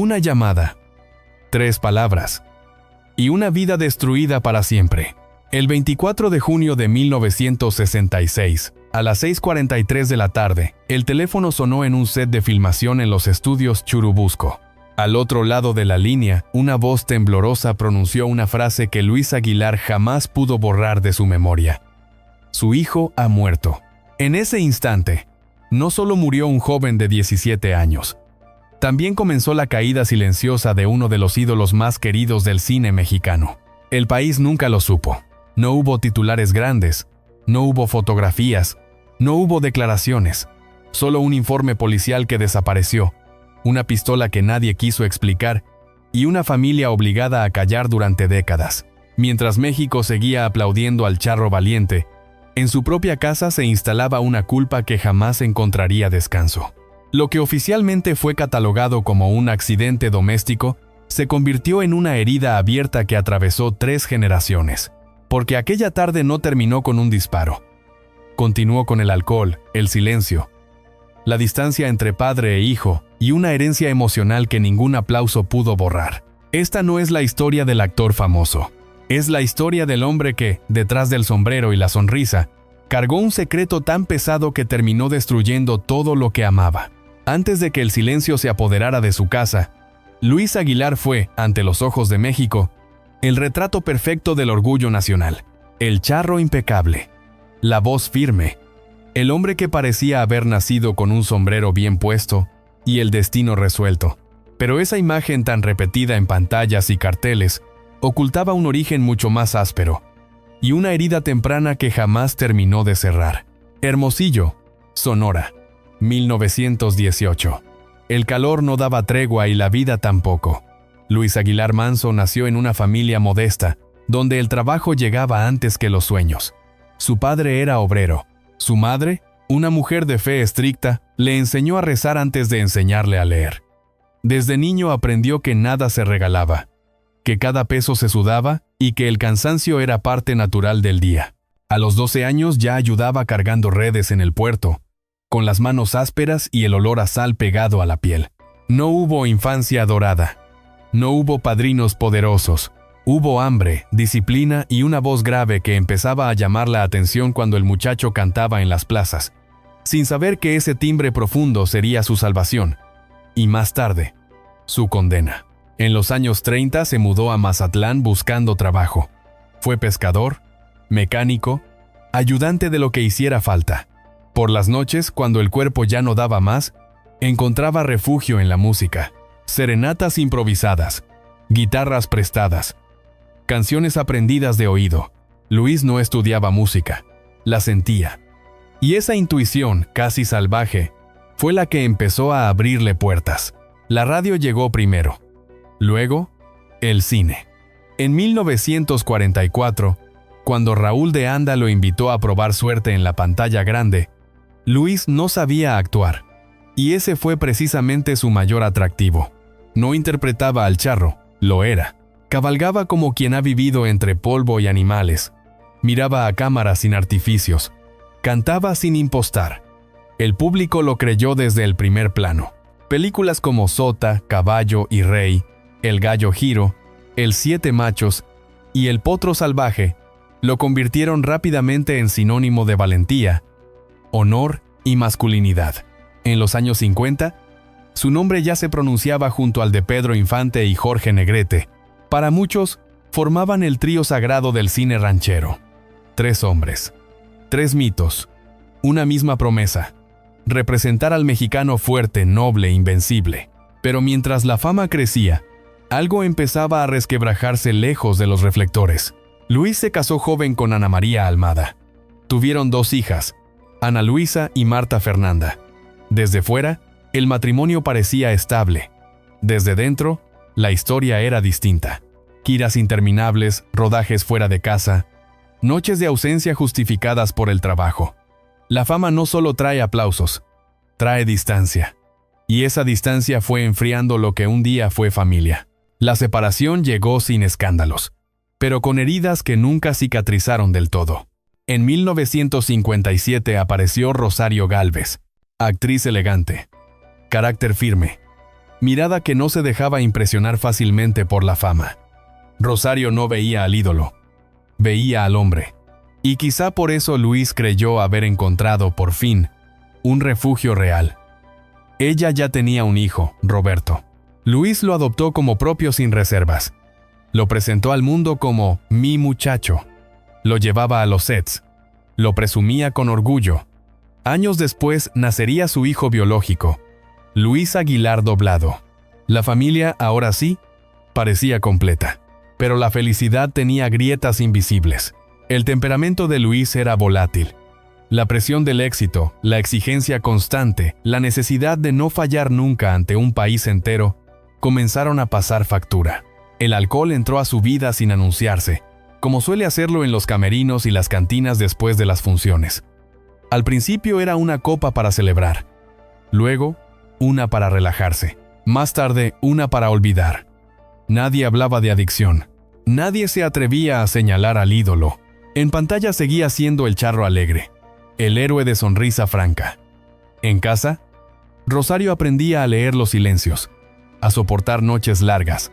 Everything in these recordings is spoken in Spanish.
una llamada, 3 palabras, y una vida destruida para siempre. El 24 de junio de 1966, a las 6:43 de la tarde, el teléfono sonó en un set de filmación en los estudios Churubusco. Al otro lado de la línea, una voz temblorosa pronunció una frase que Luis Aguilar jamás pudo borrar de su memoria. Su hijo ha muerto. En ese instante, no solo murió un joven de 17 años, también comenzó la caída silenciosa de uno de los ídolos más queridos del cine mexicano. El país nunca lo supo. No hubo titulares grandes, no hubo fotografías, no hubo declaraciones, solo un informe policial que desapareció, una pistola que nadie quiso explicar y una familia obligada a callar durante décadas. Mientras México seguía aplaudiendo al charro valiente, en su propia casa se instalaba una culpa que jamás encontraría descanso. Lo que oficialmente fue catalogado como un accidente doméstico se convirtió en una herida abierta que atravesó 3 generaciones. Porque aquella tarde no terminó con un disparo. Continuó con el alcohol, el silencio, la distancia entre padre e hijo y una herencia emocional que ningún aplauso pudo borrar. Esta no es la historia del actor famoso. Es la historia del hombre que, detrás del sombrero y la sonrisa, cargó un secreto tan pesado que terminó destruyendo todo lo que amaba. Antes de que el silencio se apoderara de su casa, Luis Aguilar fue, ante los ojos de México, el retrato perfecto del orgullo nacional. El charro impecable, la voz firme, el hombre que parecía haber nacido con un sombrero bien puesto y el destino resuelto. Pero esa imagen tan repetida en pantallas y carteles ocultaba un origen mucho más áspero y una herida temprana que jamás terminó de cerrar. Hermosillo, Sonora, 1918. El calor no daba tregua y la vida tampoco. Luis Aguilar Manso nació en una familia modesta, donde el trabajo llegaba antes que los sueños. Su padre era obrero. Su madre, una mujer de fe estricta, le enseñó a rezar antes de enseñarle a leer. Desde niño aprendió que nada se regalaba, que cada peso se sudaba y que el cansancio era parte natural del día. A los 12 años ya ayudaba cargando redes en el puerto, con las manos ásperas y el olor a sal pegado a la piel. No hubo infancia dorada. No hubo padrinos poderosos. Hubo hambre, disciplina y una voz grave que empezaba a llamar la atención cuando el muchacho cantaba en las plazas, sin saber que ese timbre profundo sería su salvación, y más tarde, su condena. En los años 30 se mudó a Mazatlán buscando trabajo. Fue pescador, mecánico, ayudante de lo que hiciera falta. Por las noches, cuando el cuerpo ya no daba más, encontraba refugio en la música. Serenatas improvisadas, guitarras prestadas, canciones aprendidas de oído. Luis no estudiaba música, la sentía. Y esa intuición, casi salvaje, fue la que empezó a abrirle puertas. La radio llegó primero. Luego, el cine. En 1944, cuando Raúl de Anda lo invitó a probar suerte en la pantalla grande, Luis no sabía actuar. Y ese fue precisamente su mayor atractivo. No interpretaba al charro, lo era. Cabalgaba como quien ha vivido entre polvo y animales. Miraba a cámara sin artificios. Cantaba sin impostar. El público lo creyó desde el primer plano. Películas como Sota, Caballo y Rey, El Gallo Giro, El Siete Machos y El Potro Salvaje lo convirtieron rápidamente en sinónimo de valentía, honor y masculinidad. En los años 50, su nombre ya se pronunciaba junto al de Pedro Infante y Jorge Negrete. Para muchos, formaban el trío sagrado del cine ranchero. 3 hombres, 3 mitos, una misma promesa: representar al mexicano fuerte, noble, invencible. Pero mientras la fama crecía, algo empezaba a resquebrajarse lejos de los reflectores. Luis se casó joven con Ana María Almada. Tuvieron 2 hijas, Ana Luisa y Marta Fernanda. Desde fuera, el matrimonio parecía estable. Desde dentro, la historia era distinta. Giras interminables, rodajes fuera de casa, noches de ausencia justificadas por el trabajo. La fama no solo trae aplausos, trae distancia. Y esa distancia fue enfriando lo que un día fue familia. La separación llegó sin escándalos, pero con heridas que nunca cicatrizaron del todo. En 1957 apareció Rosario Gálvez, actriz elegante, carácter firme, mirada que no se dejaba impresionar fácilmente por la fama. Rosario no veía al ídolo, veía al hombre. Y quizá por eso Luis creyó haber encontrado, por fin, un refugio real. Ella ya tenía un hijo, Roberto. Luis lo adoptó como propio sin reservas. Lo presentó al mundo como mi muchacho. Lo llevaba a los sets. Lo presumía con orgullo. Años después nacería su hijo biológico, Luis Aguilar Doblado. La familia, ahora sí, parecía completa. Pero la felicidad tenía grietas invisibles. El temperamento de Luis era volátil. La presión del éxito, la exigencia constante, la necesidad de no fallar nunca ante un país entero, comenzaron a pasar factura. El alcohol entró a su vida sin anunciarse, como suele hacerlo en los camerinos y las cantinas después de las funciones. Al principio era una copa para celebrar, luego una para relajarse, más tarde una para olvidar. Nadie hablaba de adicción, nadie se atrevía a señalar al ídolo. En pantalla seguía siendo el charro alegre, el héroe de sonrisa franca. En casa, Rosario aprendía a leer los silencios, a soportar noches largas,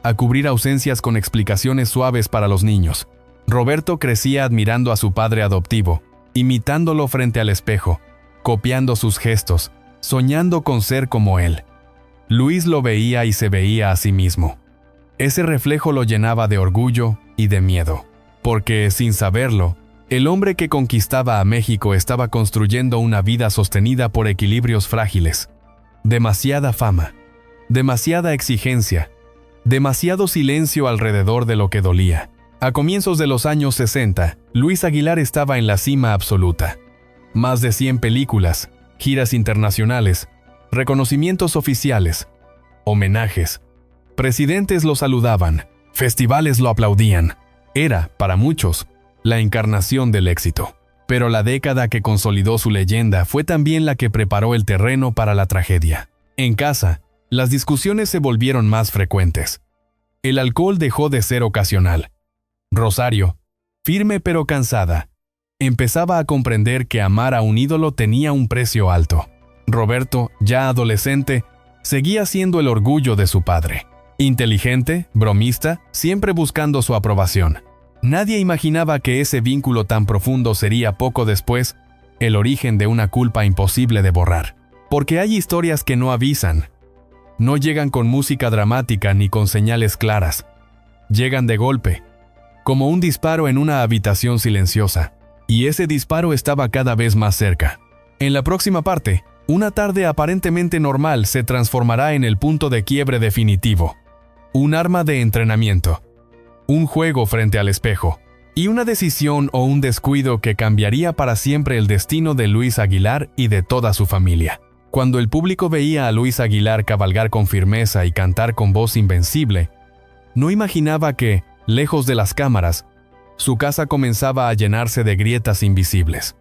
a cubrir ausencias con explicaciones suaves para los niños. Roberto crecía admirando a su padre adoptivo, imitándolo frente al espejo, copiando sus gestos, soñando con ser como él. Luis lo veía y se veía a sí mismo. Ese reflejo lo llenaba de orgullo y de miedo, porque, sin saberlo, el hombre que conquistaba a México estaba construyendo una vida sostenida por equilibrios frágiles. Demasiada fama, demasiada exigencia, demasiado silencio alrededor de lo que dolía. A comienzos de los años 60, Luis Aguilar estaba en la cima absoluta. Más de 100 películas, giras internacionales, reconocimientos oficiales, homenajes. Presidentes lo saludaban, festivales lo aplaudían. Era, para muchos, la encarnación del éxito. Pero la década que consolidó su leyenda fue también la que preparó el terreno para la tragedia. En casa, las discusiones se volvieron más frecuentes. El alcohol dejó de ser ocasional. Rosario, firme pero cansada, empezaba a comprender que amar a un ídolo tenía un precio alto. Roberto, ya adolescente, seguía siendo el orgullo de su padre. Inteligente, bromista, siempre buscando su aprobación. Nadie imaginaba que ese vínculo tan profundo sería poco después el origen de una culpa imposible de borrar. Porque hay historias que no avisan. No llegan con música dramática ni con señales claras. Llegan de golpe, como un disparo en una habitación silenciosa. Y ese disparo estaba cada vez más cerca. En la próxima parte, una tarde aparentemente normal se transformará en el punto de quiebre definitivo. Un arma de entrenamiento, un juego frente al espejo, y una decisión o un descuido que cambiaría para siempre el destino de Luis Aguilar y de toda su familia. Cuando el público veía a Luis Aguilar cabalgar con firmeza y cantar con voz invencible, no imaginaba que, lejos de las cámaras, su casa comenzaba a llenarse de grietas invisibles.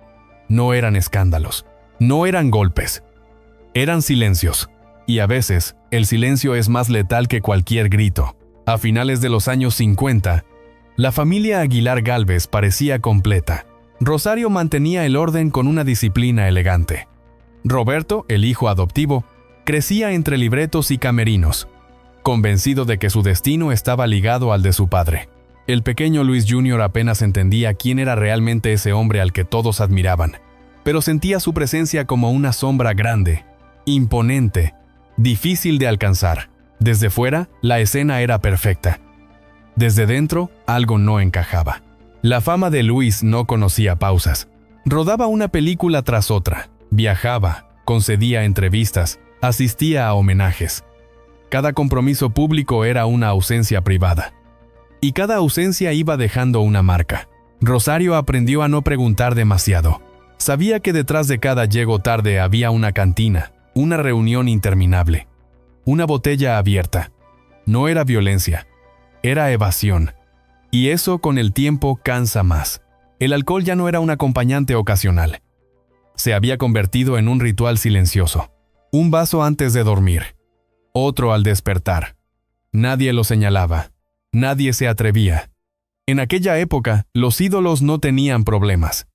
No eran escándalos, no eran golpes, eran silencios. Y a veces, el silencio es más letal que cualquier grito. A finales de los años 50, la familia Aguilar Gálvez parecía completa. Rosario mantenía el orden con una disciplina elegante. Roberto, el hijo adoptivo, crecía entre libretos y camerinos, convencido de que su destino estaba ligado al de su padre. El pequeño Luis Jr. apenas entendía quién era realmente ese hombre al que todos admiraban, pero sentía su presencia como una sombra grande, imponente, difícil de alcanzar. Desde fuera, la escena era perfecta. Desde dentro, algo no encajaba. La fama de Luis no conocía pausas. Rodaba una película tras otra, viajaba, concedía entrevistas, asistía a homenajes. Cada compromiso público era una ausencia privada. Y cada ausencia iba dejando una marca. Rosario aprendió a no preguntar demasiado. Sabía que detrás de cada llego tarde había una cantina, una reunión interminable, una botella abierta. No era violencia, era evasión. Y eso con el tiempo cansa más. El alcohol ya no era un acompañante ocasional. Se había convertido en un ritual silencioso. Un vaso antes de dormir, otro al despertar. Nadie lo señalaba, nadie se atrevía. En aquella época, los ídolos no tenían problemas.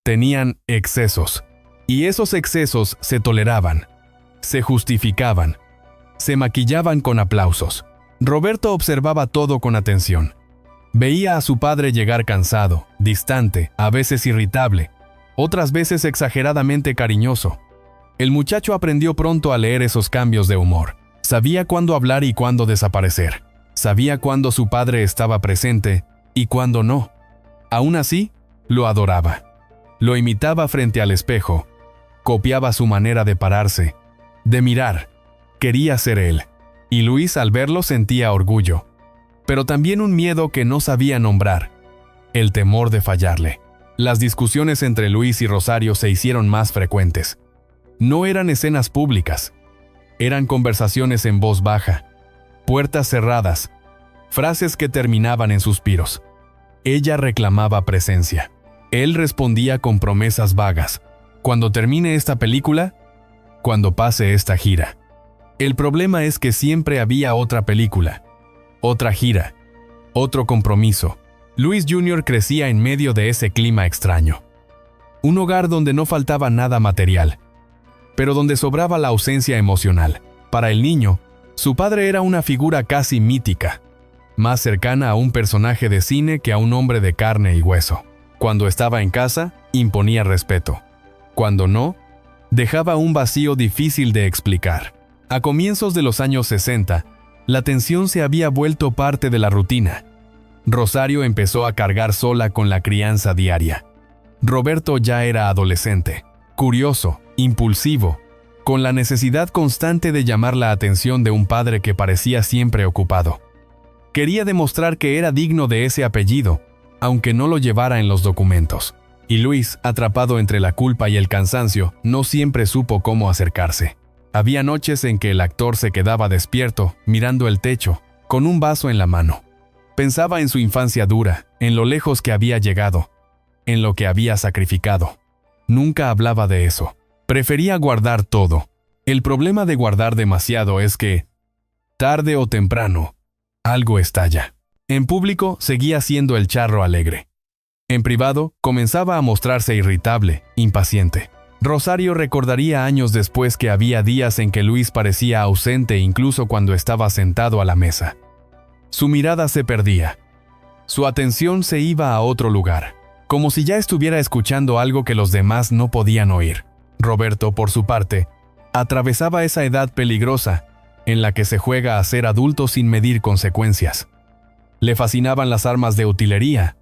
Tenían excesos. Y esos excesos se toleraban, se justificaban, se maquillaban con aplausos. Roberto observaba todo con atención. Veía a su padre llegar cansado, distante, a veces irritable, otras veces exageradamente cariñoso. El muchacho aprendió pronto a leer esos cambios de humor. Sabía cuándo hablar y cuándo desaparecer. Sabía cuándo su padre estaba presente y cuándo no. Aún así, lo adoraba. Lo imitaba frente al espejo. Copiaba su manera de pararse, de mirar. Quería ser él. Y Luis al verlo sentía orgullo. Pero también un miedo que no sabía nombrar. El temor de fallarle. Las discusiones entre Luis y Rosario se hicieron más frecuentes. No eran escenas públicas. Eran conversaciones en voz baja, puertas cerradas, frases que terminaban en suspiros. Ella reclamaba presencia. Él respondía con promesas vagas. Cuando termine esta película, cuando pase esta gira. El problema es que siempre había otra película, otra gira, otro compromiso. Luis Jr. crecía en medio de ese clima extraño. Un hogar donde no faltaba nada material, pero donde sobraba la ausencia emocional. Para el niño, su padre era una figura casi mítica, más cercana a un personaje de cine que a un hombre de carne y hueso. Cuando estaba en casa, imponía respeto. Cuando no, dejaba un vacío difícil de explicar. A comienzos de los años 60, la tensión se había vuelto parte de la rutina. Rosario empezó a cargar sola con la crianza diaria. Roberto ya era adolescente, curioso, impulsivo, con la necesidad constante de llamar la atención de un padre que parecía siempre ocupado. Quería demostrar que era digno de ese apellido, aunque no lo llevara en los documentos. Y Luis, atrapado entre la culpa y el cansancio, no siempre supo cómo acercarse. Había noches en que el actor se quedaba despierto, mirando el techo, con un vaso en la mano. Pensaba en su infancia dura, en lo lejos que había llegado, en lo que había sacrificado. Nunca hablaba de eso. Prefería guardar todo. El problema de guardar demasiado es que, tarde o temprano, algo estalla. En público seguía siendo el charro alegre. En privado, comenzaba a mostrarse irritable, impaciente. Rosario recordaría años después que había días en que Luis parecía ausente incluso cuando estaba sentado a la mesa. Su mirada se perdía. Su atención se iba a otro lugar, como si ya estuviera escuchando algo que los demás no podían oír. Roberto, por su parte, atravesaba esa edad peligrosa en la que se juega a ser adulto sin medir consecuencias. Le fascinaban las armas de utilería,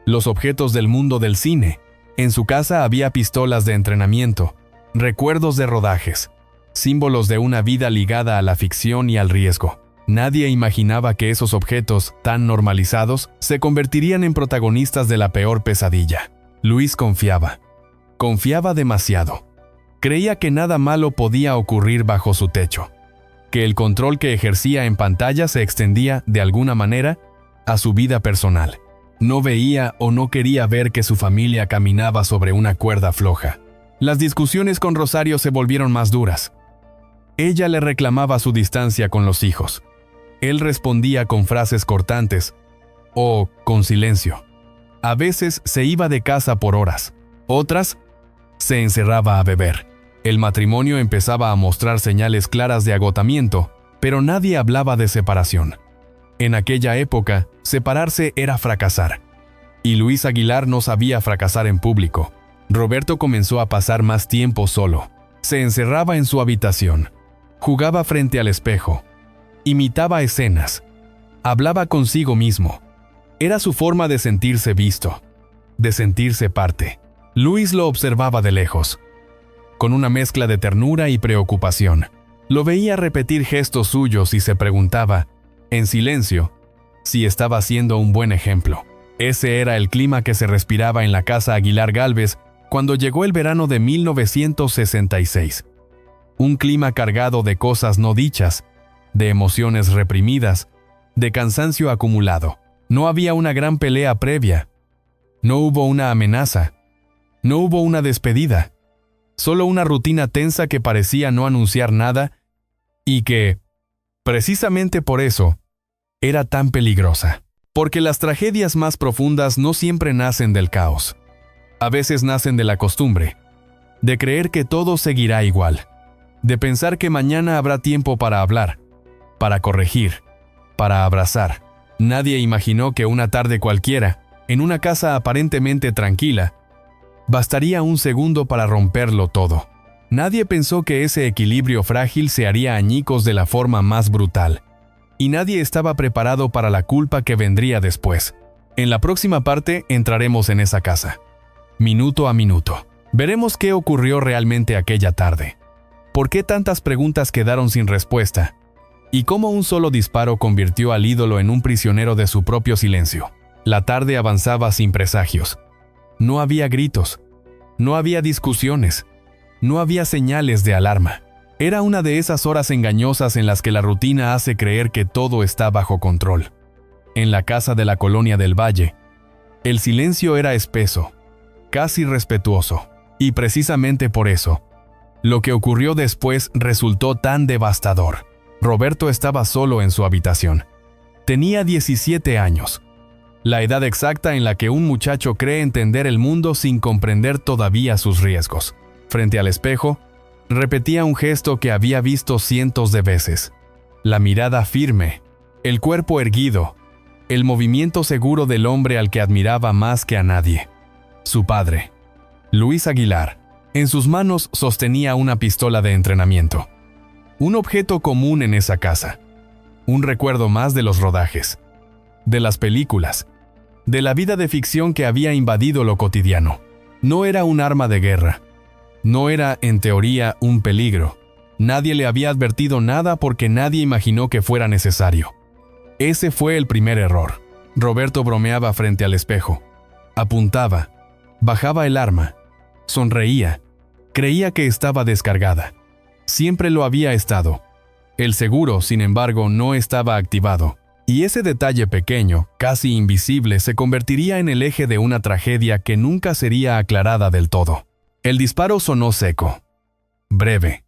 los objetos del mundo del cine. En su casa había pistolas de entrenamiento, recuerdos de rodajes, símbolos de una vida ligada a la ficción y al riesgo. Nadie imaginaba que esos objetos, tan normalizados, se convertirían en protagonistas de la peor pesadilla. Luis confiaba. Confiaba demasiado. Creía que nada malo podía ocurrir bajo su techo, que el control que ejercía en pantalla se extendía, de alguna manera, a su vida personal. No veía o no quería ver que su familia caminaba sobre una cuerda floja. Las discusiones con Rosario se volvieron más duras. Ella le reclamaba su distancia con los hijos. Él respondía con frases cortantes o con silencio. A veces se iba de casa por horas, otras se encerraba a beber. El matrimonio empezaba a mostrar señales claras de agotamiento, pero nadie hablaba de separación. En aquella época, separarse era fracasar. Y Luis Aguilar no sabía fracasar en público. Roberto comenzó a pasar más tiempo solo. Se encerraba en su habitación. Jugaba frente al espejo. Imitaba escenas. Hablaba consigo mismo. Era su forma de sentirse visto, de sentirse parte. Luis lo observaba de lejos, con una mezcla de ternura y preocupación. Lo veía repetir gestos suyos y se preguntaba, en silencio, si estaba siendo un buen ejemplo. Ese era el clima que se respiraba en la casa Aguilar Gálvez cuando llegó el verano de 1966. Un clima cargado de cosas no dichas, de emociones reprimidas, de cansancio acumulado. No había una gran pelea previa. No hubo una amenaza. No hubo una despedida. Solo una rutina tensa que parecía no anunciar nada y que, precisamente por eso, era tan peligrosa. Porque las tragedias más profundas no siempre nacen del caos. A veces nacen de la costumbre, de creer que todo seguirá igual, de pensar que mañana habrá tiempo para hablar, para corregir, para abrazar. Nadie imaginó que una tarde cualquiera, en una casa aparentemente tranquila, bastaría un segundo para romperlo todo. Nadie pensó que ese equilibrio frágil se haría añicos de la forma más brutal. Y nadie estaba preparado para la culpa que vendría después. En la próxima parte entraremos en esa casa. Minuto a minuto. Veremos qué ocurrió realmente aquella tarde. ¿Por qué tantas preguntas quedaron sin respuesta? ¿Y cómo un solo disparo convirtió al ídolo en un prisionero de su propio silencio? La tarde avanzaba sin presagios. No había gritos. No había discusiones. No había señales de alarma. Era una de esas horas engañosas en las que la rutina hace creer que todo está bajo control. En la casa de la colonia del Valle, el silencio era espeso, casi respetuoso. Y precisamente por eso, lo que ocurrió después resultó tan devastador. Roberto estaba solo en su habitación. Tenía 17 años, la edad exacta en la que un muchacho cree entender el mundo sin comprender todavía sus riesgos. Frente al espejo, repetía un gesto que había visto cientos de veces. La mirada firme, el cuerpo erguido, el movimiento seguro del hombre al que admiraba más que a nadie. Su padre, Luis Aguilar, en sus manos sostenía una pistola de entrenamiento. Un objeto común en esa casa. Un recuerdo más de los rodajes, de las películas, de la vida de ficción que había invadido lo cotidiano. No era un arma de guerra. No era, en teoría, un peligro. Nadie le había advertido nada porque nadie imaginó que fuera necesario. Ese fue el primer error. Roberto bromeaba frente al espejo. Apuntaba. Bajaba el arma. Sonreía. Creía que estaba descargada. Siempre lo había estado. El seguro, sin embargo, no estaba activado. Y ese detalle pequeño, casi invisible, se convertiría en el eje de una tragedia que nunca sería aclarada del todo. El disparo sonó seco. Breve.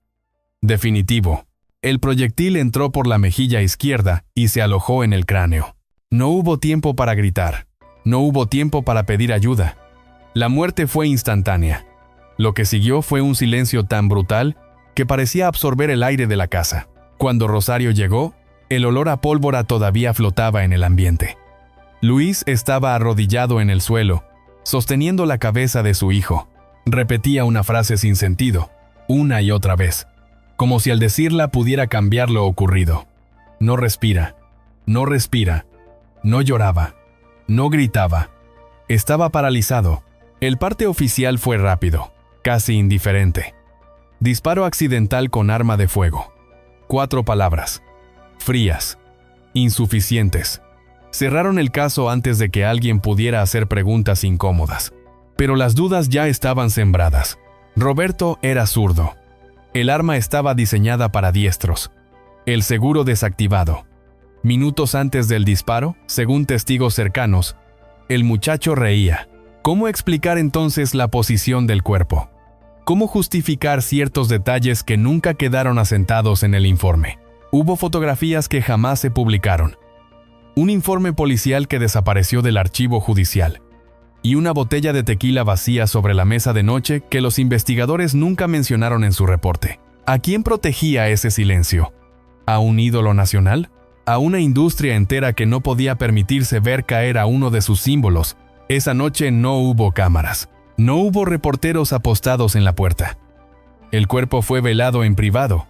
Definitivo. El proyectil entró por la mejilla izquierda y se alojó en el cráneo. No hubo tiempo para gritar. No hubo tiempo para pedir ayuda. La muerte fue instantánea. Lo que siguió fue un silencio tan brutal que parecía absorber el aire de la casa. Cuando Rosario llegó, el olor a pólvora todavía flotaba en el ambiente. Luis estaba arrodillado en el suelo, sosteniendo la cabeza de su hijo. Repetía una frase sin sentido, una y otra vez, como si al decirla pudiera cambiar lo ocurrido. No respira, no respira, no lloraba, no gritaba. Estaba paralizado. El parte oficial fue rápido, casi indiferente. Disparo accidental con arma de fuego. 4 palabras. Frías. Insuficientes. Cerraron el caso antes de que alguien pudiera hacer preguntas incómodas. Pero las dudas ya estaban sembradas. Roberto era zurdo. El arma estaba diseñada para diestros. El seguro desactivado. Minutos antes del disparo, según testigos cercanos, el muchacho reía. ¿Cómo explicar entonces la posición del cuerpo? ¿Cómo justificar ciertos detalles que nunca quedaron asentados en el informe? Hubo fotografías que jamás se publicaron. Un informe policial que desapareció del archivo judicial. Y una botella de tequila vacía sobre la mesa de noche que los investigadores nunca mencionaron en su reporte. ¿A quién protegía ese silencio? ¿A un ídolo nacional? ¿A una industria entera que no podía permitirse ver caer a uno de sus símbolos? Esa noche no hubo cámaras. No hubo reporteros apostados en la puerta. El cuerpo fue velado en privado,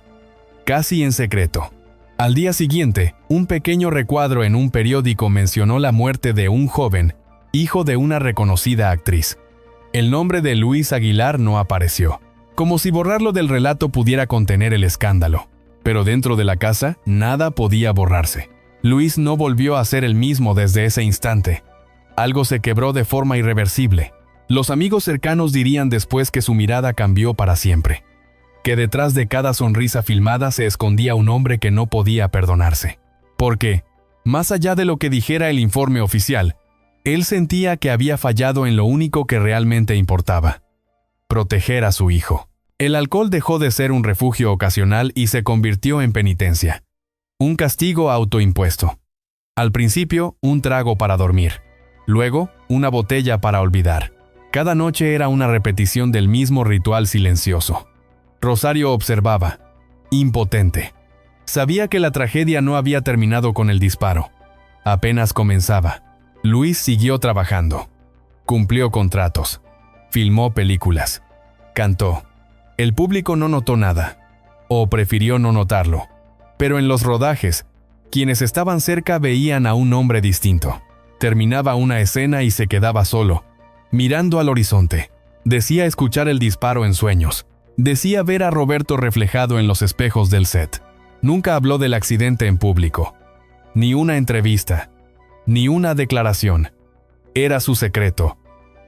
casi en secreto. Al día siguiente, un pequeño recuadro en un periódico mencionó la muerte de un joven, hijo de una reconocida actriz. El nombre de Luis Aguilar no apareció, como si borrarlo del relato pudiera contener el escándalo. Pero dentro de la casa, nada podía borrarse. Luis no volvió a ser el mismo desde ese instante. Algo se quebró de forma irreversible. Los amigos cercanos dirían después que su mirada cambió para siempre. Que detrás de cada sonrisa filmada se escondía un hombre que no podía perdonarse. Porque, más allá de lo que dijera el informe oficial, él sentía que había fallado en lo único que realmente importaba: proteger a su hijo. El alcohol dejó de ser un refugio ocasional y se convirtió en penitencia. Un castigo autoimpuesto. Al principio, un trago para dormir. Luego, una botella para olvidar. Cada noche era una repetición del mismo ritual silencioso. Rosario observaba. impotente. Sabía que la tragedia no había terminado con el disparo. Apenas comenzaba. Luis siguió trabajando. Cumplió contratos. Filmó películas. Cantó. El público no notó nada. O prefirió no notarlo. Pero en los rodajes, quienes estaban cerca veían a un hombre distinto. Terminaba una escena y se quedaba solo, mirando al horizonte. Decía escuchar el disparo en sueños. Decía ver a Roberto reflejado en los espejos del set. Nunca habló del accidente en público. Ni una entrevista. Ni una declaración. Era su secreto.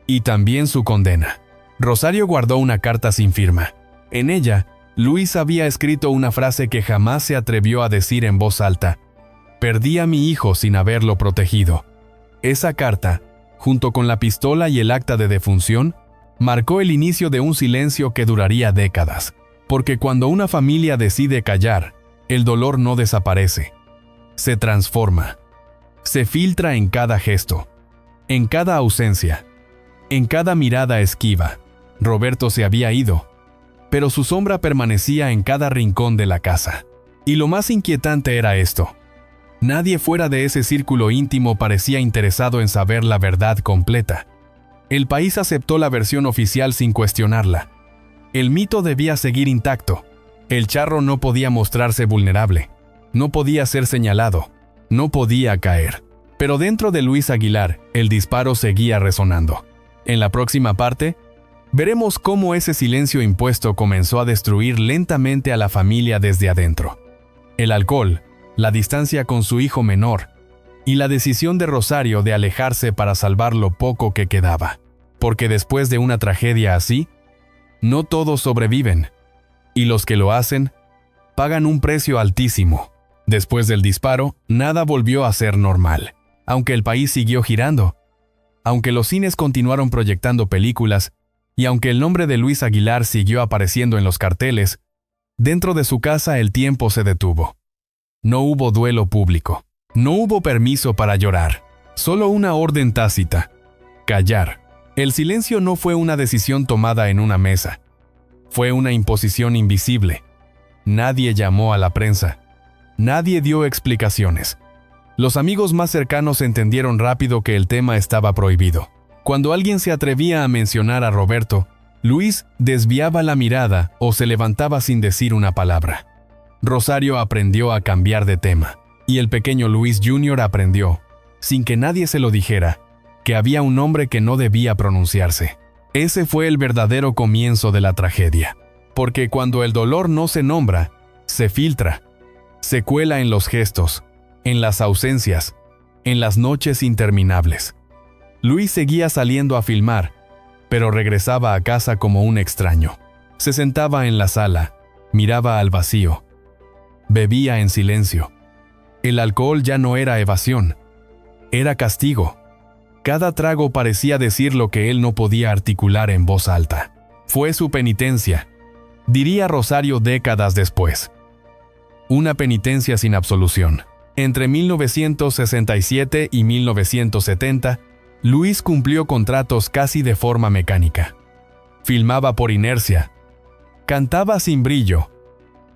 Y también su condena. Rosario guardó una carta sin firma. En ella, Luis había escrito una frase que jamás se atrevió a decir en voz alta. Perdí a mi hijo sin haberlo protegido. Esa carta, junto con la pistola y el acta de defunción, marcó el inicio de un silencio que duraría décadas. Porque cuando una familia decide callar, el dolor no desaparece. Se transforma. Se filtra en cada gesto, en cada ausencia, en cada mirada esquiva. Roberto se había ido, pero su sombra permanecía en cada rincón de la casa. Y lo más inquietante era esto. Nadie fuera de ese círculo íntimo parecía interesado en saber la verdad completa. El país aceptó la versión oficial sin cuestionarla. El mito debía seguir intacto. El charro no podía mostrarse vulnerable. No podía ser señalado. No podía caer. Pero dentro de Luis Aguilar, el disparo seguía resonando. En la próxima parte, veremos cómo ese silencio impuesto comenzó a destruir lentamente a la familia desde adentro. El alcohol, la distancia con su hijo menor, y la decisión de Rosario de alejarse para salvar lo poco que quedaba. Porque después de una tragedia así, no todos sobreviven, y los que lo hacen, pagan un precio altísimo. Después del disparo, nada volvió a ser normal. Aunque el país siguió girando, aunque los cines continuaron proyectando películas, y aunque el nombre de Luis Aguilar siguió apareciendo en los carteles, dentro de su casa el tiempo se detuvo. No hubo duelo público. No hubo permiso para llorar. Solo una orden tácita. Callar. El silencio no fue una decisión tomada en una mesa. Fue una imposición invisible. Nadie llamó a la prensa. Nadie dio explicaciones. Los amigos más cercanos entendieron rápido que el tema estaba prohibido. Cuando alguien se atrevía a mencionar a Roberto, Luis desviaba la mirada o se levantaba sin decir una palabra. Rosario aprendió a cambiar de tema, y el pequeño Luis Jr. aprendió, sin que nadie se lo dijera, que había un nombre que no debía pronunciarse. Ese fue el verdadero comienzo de la tragedia. Porque cuando el dolor no se nombra, se filtra, se cuela en los gestos, en las ausencias, en las noches interminables. Luis seguía saliendo a filmar, pero regresaba a casa como un extraño. Se sentaba en la sala, miraba al vacío, bebía en silencio. El alcohol ya no era evasión, era castigo. Cada trago parecía decir lo que él no podía articular en voz alta. Fue su penitencia, diría Rosario décadas después. Una penitencia sin absolución. Entre 1967 y 1970, Luis cumplió contratos casi de forma mecánica. Filmaba por inercia. Cantaba sin brillo.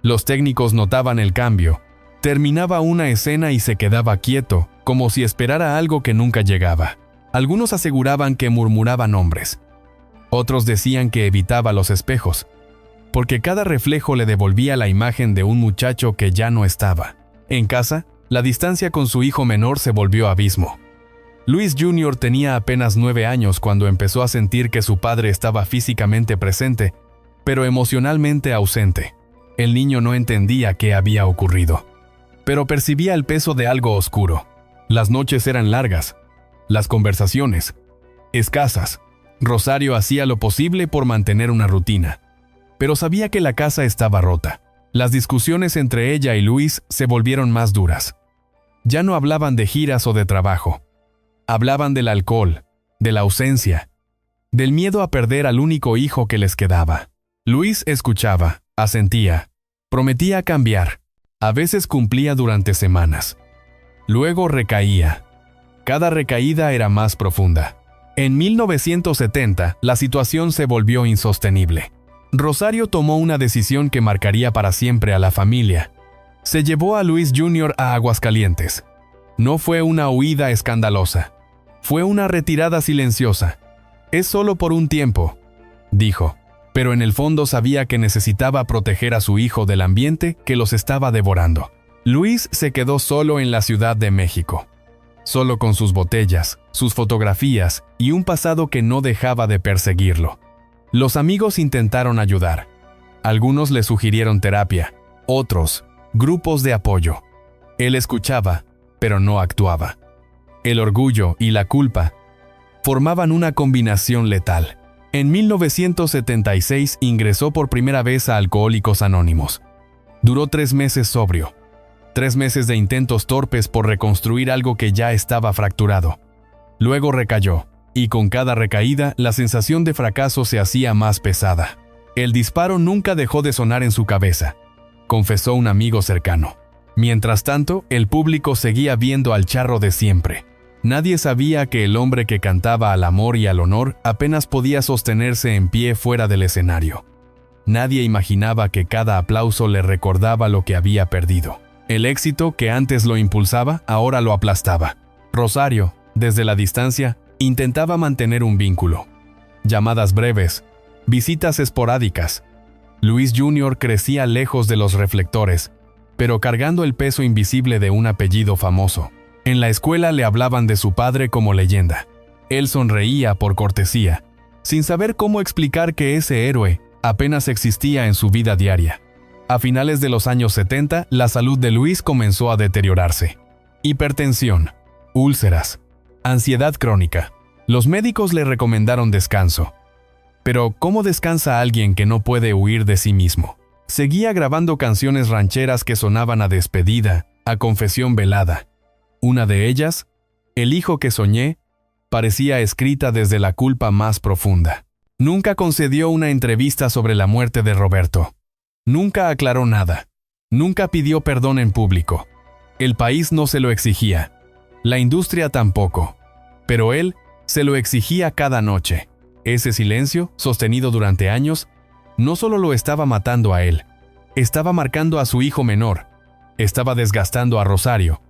Los técnicos notaban el cambio. Terminaba una escena y se quedaba quieto, como si esperara algo que nunca llegaba. Algunos aseguraban que murmuraba nombres. Otros decían que evitaba los espejos, porque cada reflejo le devolvía la imagen de un muchacho que ya no estaba. En casa, la distancia con su hijo menor se volvió abismo. Luis Jr. tenía apenas 9 años cuando empezó a sentir que su padre estaba físicamente presente, pero emocionalmente ausente. El niño no entendía qué había ocurrido, pero percibía el peso de algo oscuro. Las noches eran largas, las conversaciones escasas. Rosario hacía lo posible por mantener una rutina, pero sabía que la casa estaba rota. Las discusiones entre ella y Luis se volvieron más duras. Ya no hablaban de giras o de trabajo. Hablaban del alcohol, de la ausencia, del miedo a perder al único hijo que les quedaba. Luis escuchaba, asentía, prometía cambiar. A veces cumplía durante semanas. Luego recaía. Cada recaída era más profunda. En 1970, la situación se volvió insostenible. Rosario tomó una decisión que marcaría para siempre a la familia. Se llevó a Luis Jr. a Aguascalientes. No fue una huida escandalosa. Fue una retirada silenciosa. Es solo por un tiempo, dijo, pero en el fondo sabía que necesitaba proteger a su hijo del ambiente que los estaba devorando. Luis se quedó solo en la Ciudad de México, solo con sus botellas, sus fotografías y un pasado que no dejaba de perseguirlo. Los amigos intentaron ayudar. Algunos le sugirieron terapia, otros, grupos de apoyo. Él escuchaba, pero no actuaba. El orgullo y la culpa formaban una combinación letal. En 1976 ingresó por primera vez a Alcohólicos Anónimos. Duró 3 meses sobrio. 3 meses de intentos torpes por reconstruir algo que ya estaba fracturado. Luego recayó, y con cada recaída la sensación de fracaso se hacía más pesada. El disparo nunca dejó de sonar en su cabeza, confesó un amigo cercano. Mientras tanto, el público seguía viendo al charro de siempre. Nadie sabía que el hombre que cantaba al amor y al honor apenas podía sostenerse en pie fuera del escenario. Nadie imaginaba que cada aplauso le recordaba lo que había perdido. El éxito que antes lo impulsaba, ahora lo aplastaba. Rosario, desde la distancia, intentaba mantener un vínculo. Llamadas breves, visitas esporádicas. Luis Jr. crecía lejos de los reflectores, pero cargando el peso invisible de un apellido famoso. En la escuela le hablaban de su padre como leyenda. Él sonreía por cortesía, sin saber cómo explicar que ese héroe apenas existía en su vida diaria. A finales de los años 70, la salud de Luis comenzó a deteriorarse. Hipertensión, úlceras, ansiedad crónica. Los médicos le recomendaron descanso. Pero, ¿cómo descansa alguien que no puede huir de sí mismo? Seguía grabando canciones rancheras que sonaban a despedida, a confesión velada. Una de ellas, El hijo que soñé, parecía escrita desde la culpa más profunda. Nunca concedió una entrevista sobre la muerte de Roberto. Nunca aclaró nada. Nunca pidió perdón en público. El país no se lo exigía. La industria tampoco. Pero él se lo exigía cada noche. Ese silencio, sostenido durante años, no solo lo estaba matando a él, estaba marcando a su hijo menor, estaba desgastando a Rosario,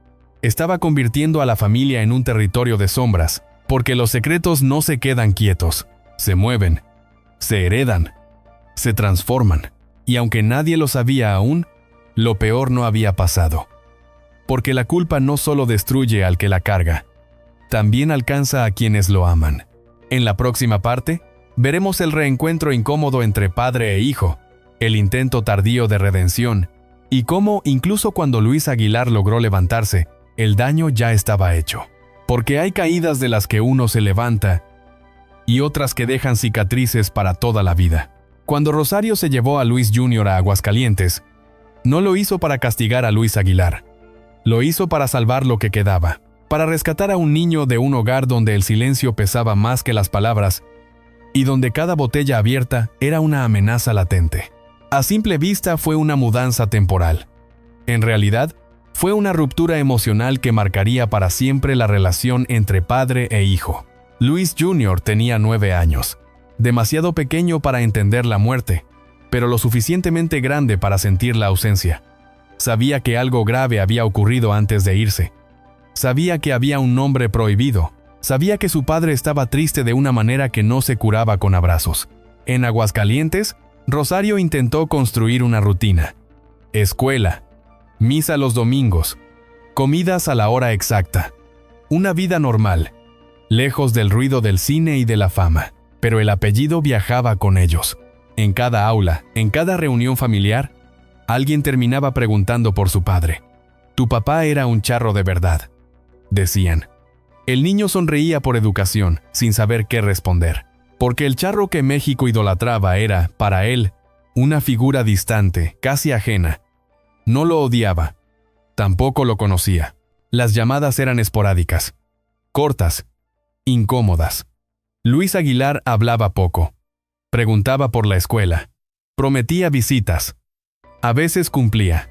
estaba convirtiendo a la familia en un territorio de sombras, porque los secretos no se quedan quietos, se mueven, se heredan, se transforman. Y aunque nadie lo sabía aún, lo peor no había pasado. Porque la culpa no solo destruye al que la carga, también alcanza a quienes lo aman. En la próxima parte, veremos el reencuentro incómodo entre padre e hijo, el intento tardío de redención, y cómo, incluso cuando Luis Aguilar logró levantarse, el daño ya estaba hecho. Porque hay caídas de las que uno se levanta y otras que dejan cicatrices para toda la vida. Cuando Rosario se llevó a Luis Jr. a Aguascalientes, no lo hizo para castigar a Luis Aguilar. Lo hizo para salvar lo que quedaba, para rescatar a un niño de un hogar donde el silencio pesaba más que las palabras y donde cada botella abierta era una amenaza latente. A simple vista fue una mudanza temporal. En realidad, fue una ruptura emocional que marcaría para siempre la relación entre padre e hijo. Luis Jr. tenía 9 años. Demasiado pequeño para entender la muerte, pero lo suficientemente grande para sentir la ausencia. Sabía que algo grave había ocurrido antes de irse. Sabía que había un nombre prohibido. Sabía que su padre estaba triste de una manera que no se curaba con abrazos. En Aguascalientes, Rosario intentó construir una rutina. Escuela, misa los domingos, comidas a la hora exacta. Una vida normal, lejos del ruido del cine y de la fama. Pero el apellido viajaba con ellos. En cada aula, en cada reunión familiar, alguien terminaba preguntando por su padre. «Tu papá era un charro de verdad», decían. El niño sonreía por educación, sin saber qué responder. Porque el charro que México idolatraba era, para él, una figura distante, casi ajena. No lo odiaba. Tampoco lo conocía. Las llamadas eran esporádicas, cortas, incómodas. Luis Aguilar hablaba poco. Preguntaba por la escuela. Prometía visitas. A veces cumplía.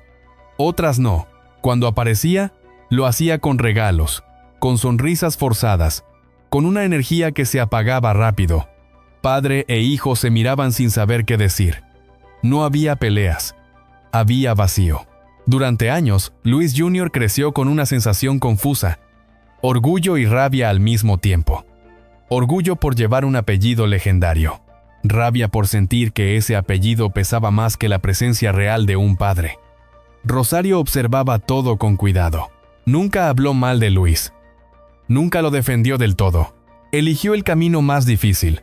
Otras no. Cuando aparecía, lo hacía con regalos, con sonrisas forzadas, con una energía que se apagaba rápido. Padre e hijo se miraban sin saber qué decir. No había peleas. Había vacío. Durante años, Luis Jr. creció con una sensación confusa, orgullo y rabia al mismo tiempo. Orgullo por llevar un apellido legendario. Rabia por sentir que ese apellido pesaba más que la presencia real de un padre. Rosario observaba todo con cuidado. Nunca habló mal de Luis. Nunca lo defendió del todo. Eligió el camino más difícil.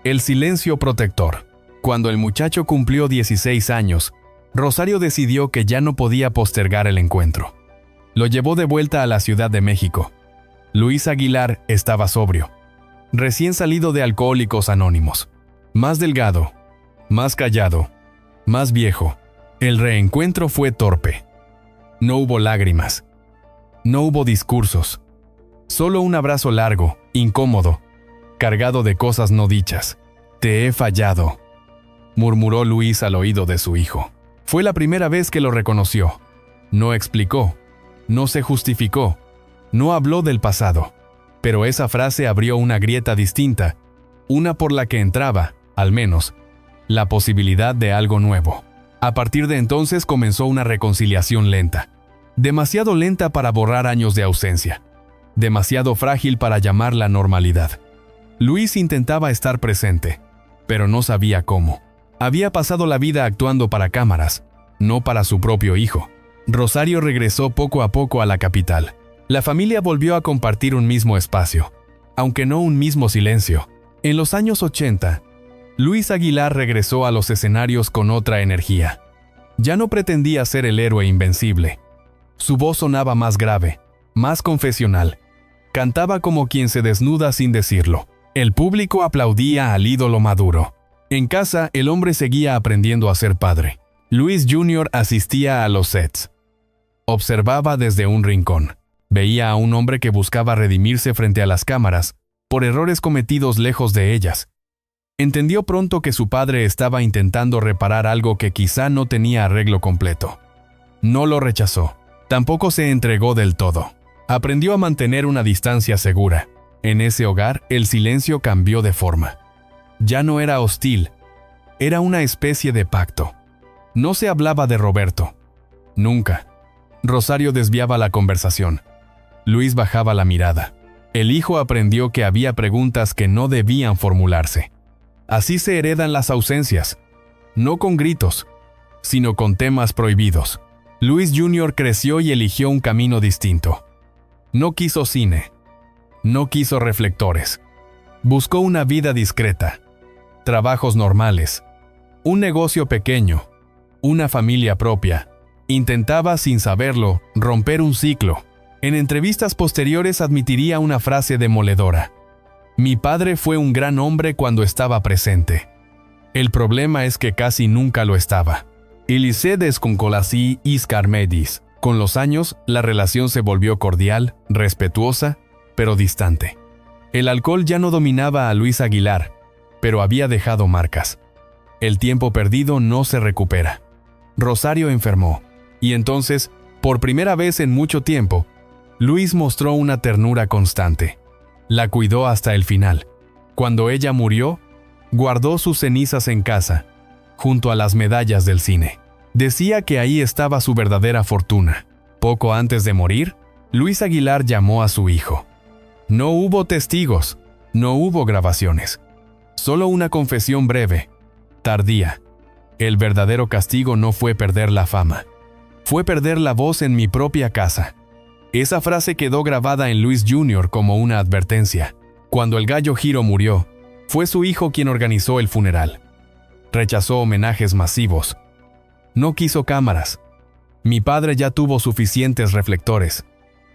El silencio protector. Cuando el muchacho cumplió 16 años, Rosario decidió que ya no podía postergar el encuentro. Lo llevó de vuelta a la Ciudad de México. Luis Aguilar estaba sobrio, recién salido de Alcohólicos Anónimos. Más delgado, más callado, más viejo. El reencuentro fue torpe. No hubo lágrimas. No hubo discursos. Solo un abrazo largo, incómodo, cargado de cosas no dichas. «Te he fallado», murmuró Luis al oído de su hijo. Fue la primera vez que lo reconoció. No explicó, no se justificó, no habló del pasado. Pero esa frase abrió una grieta distinta, una por la que entraba, al menos, la posibilidad de algo nuevo. A partir de entonces comenzó una reconciliación lenta. Demasiado lenta para borrar años de ausencia. Demasiado frágil para llamarla normalidad. Luis intentaba estar presente, pero no sabía cómo. Había pasado la vida actuando para cámaras, no para su propio hijo. Rosario regresó poco a poco a la capital. La familia volvió a compartir un mismo espacio, aunque no un mismo silencio. En los años 80, Luis Aguilar regresó a los escenarios con otra energía. Ya no pretendía ser el héroe invencible. Su voz sonaba más grave, más confesional. Cantaba como quien se desnuda sin decirlo. El público aplaudía al ídolo maduro. En casa, el hombre seguía aprendiendo a ser padre. Luis Jr. asistía a los sets. Observaba desde un rincón. Veía a un hombre que buscaba redimirse frente a las cámaras, por errores cometidos lejos de ellas. Entendió pronto que su padre estaba intentando reparar algo que quizá no tenía arreglo completo. No lo rechazó. Tampoco se entregó del todo. Aprendió a mantener una distancia segura. En ese hogar, el silencio cambió de forma. Ya no era hostil. Era una especie de pacto. No se hablaba de Roberto. Nunca. Rosario desviaba la conversación. Luis bajaba la mirada. El hijo aprendió que había preguntas que no debían formularse. Así se heredan las ausencias. No con gritos, sino con temas prohibidos. Luis Jr. creció y eligió un camino distinto. No quiso cine. No quiso reflectores. Buscó una vida discreta. Trabajos normales. Un negocio pequeño. Una familia propia. Intentaba, sin saberlo, romper un ciclo. En entrevistas posteriores admitiría una frase demoledora. Mi padre fue un gran hombre cuando estaba presente. El problema es que casi nunca lo estaba. Il se desconcolasí iscarmedis. Con los años, la relación se volvió cordial, respetuosa, pero distante. El alcohol ya no dominaba a Luis Aguilar, pero había dejado marcas. El tiempo perdido no se recupera. Rosario enfermó, y entonces, por primera vez en mucho tiempo, Luis mostró una ternura constante. La cuidó hasta el final. Cuando ella murió, guardó sus cenizas en casa, junto a las medallas del cine. Decía que ahí estaba su verdadera fortuna. Poco antes de morir, Luis Aguilar llamó a su hijo. No hubo testigos, no hubo grabaciones. Solo una confesión breve, tardía. El verdadero castigo no fue perder la fama. Fue perder la voz en mi propia casa. Esa frase quedó grabada en Luis Jr. como una advertencia. Cuando el gallo Giro murió, fue su hijo quien organizó el funeral. Rechazó homenajes masivos. No quiso cámaras. Mi padre ya tuvo suficientes reflectores,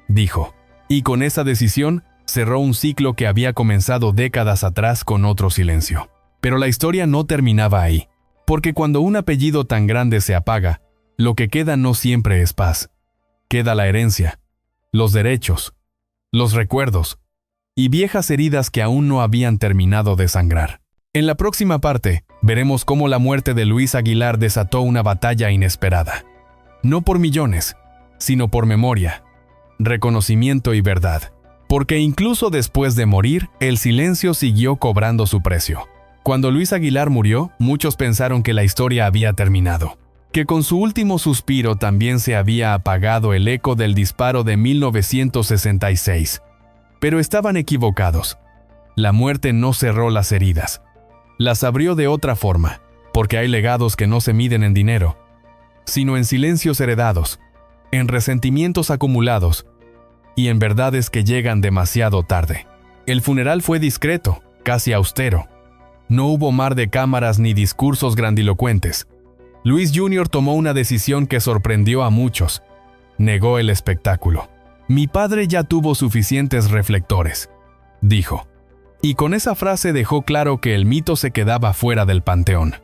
dijo. Y con esa decisión, cerró un ciclo que había comenzado décadas atrás con otro silencio. Pero la historia no terminaba ahí. Porque cuando un apellido tan grande se apaga, lo que queda no siempre es paz. Queda la herencia, los derechos, los recuerdos y viejas heridas que aún no habían terminado de sangrar. En la próxima parte, veremos cómo la muerte de Luis Aguilar desató una batalla inesperada. No por millones, sino por memoria, reconocimiento y verdad. Porque incluso después de morir, el silencio siguió cobrando su precio. Cuando Luis Aguilar murió, muchos pensaron que la historia había terminado, que con su último suspiro también se había apagado el eco del disparo de 1966. Pero estaban equivocados. La muerte no cerró las heridas. Las abrió de otra forma, porque hay legados que no se miden en dinero, sino en silencios heredados, en resentimientos acumulados y en verdades que llegan demasiado tarde. El funeral fue discreto, casi austero. No hubo mar de cámaras ni discursos grandilocuentes. Luis Jr. tomó una decisión que sorprendió a muchos. Negó el espectáculo. «Mi padre ya tuvo suficientes reflectores», dijo. Y con esa frase dejó claro que el mito se quedaba fuera del panteón.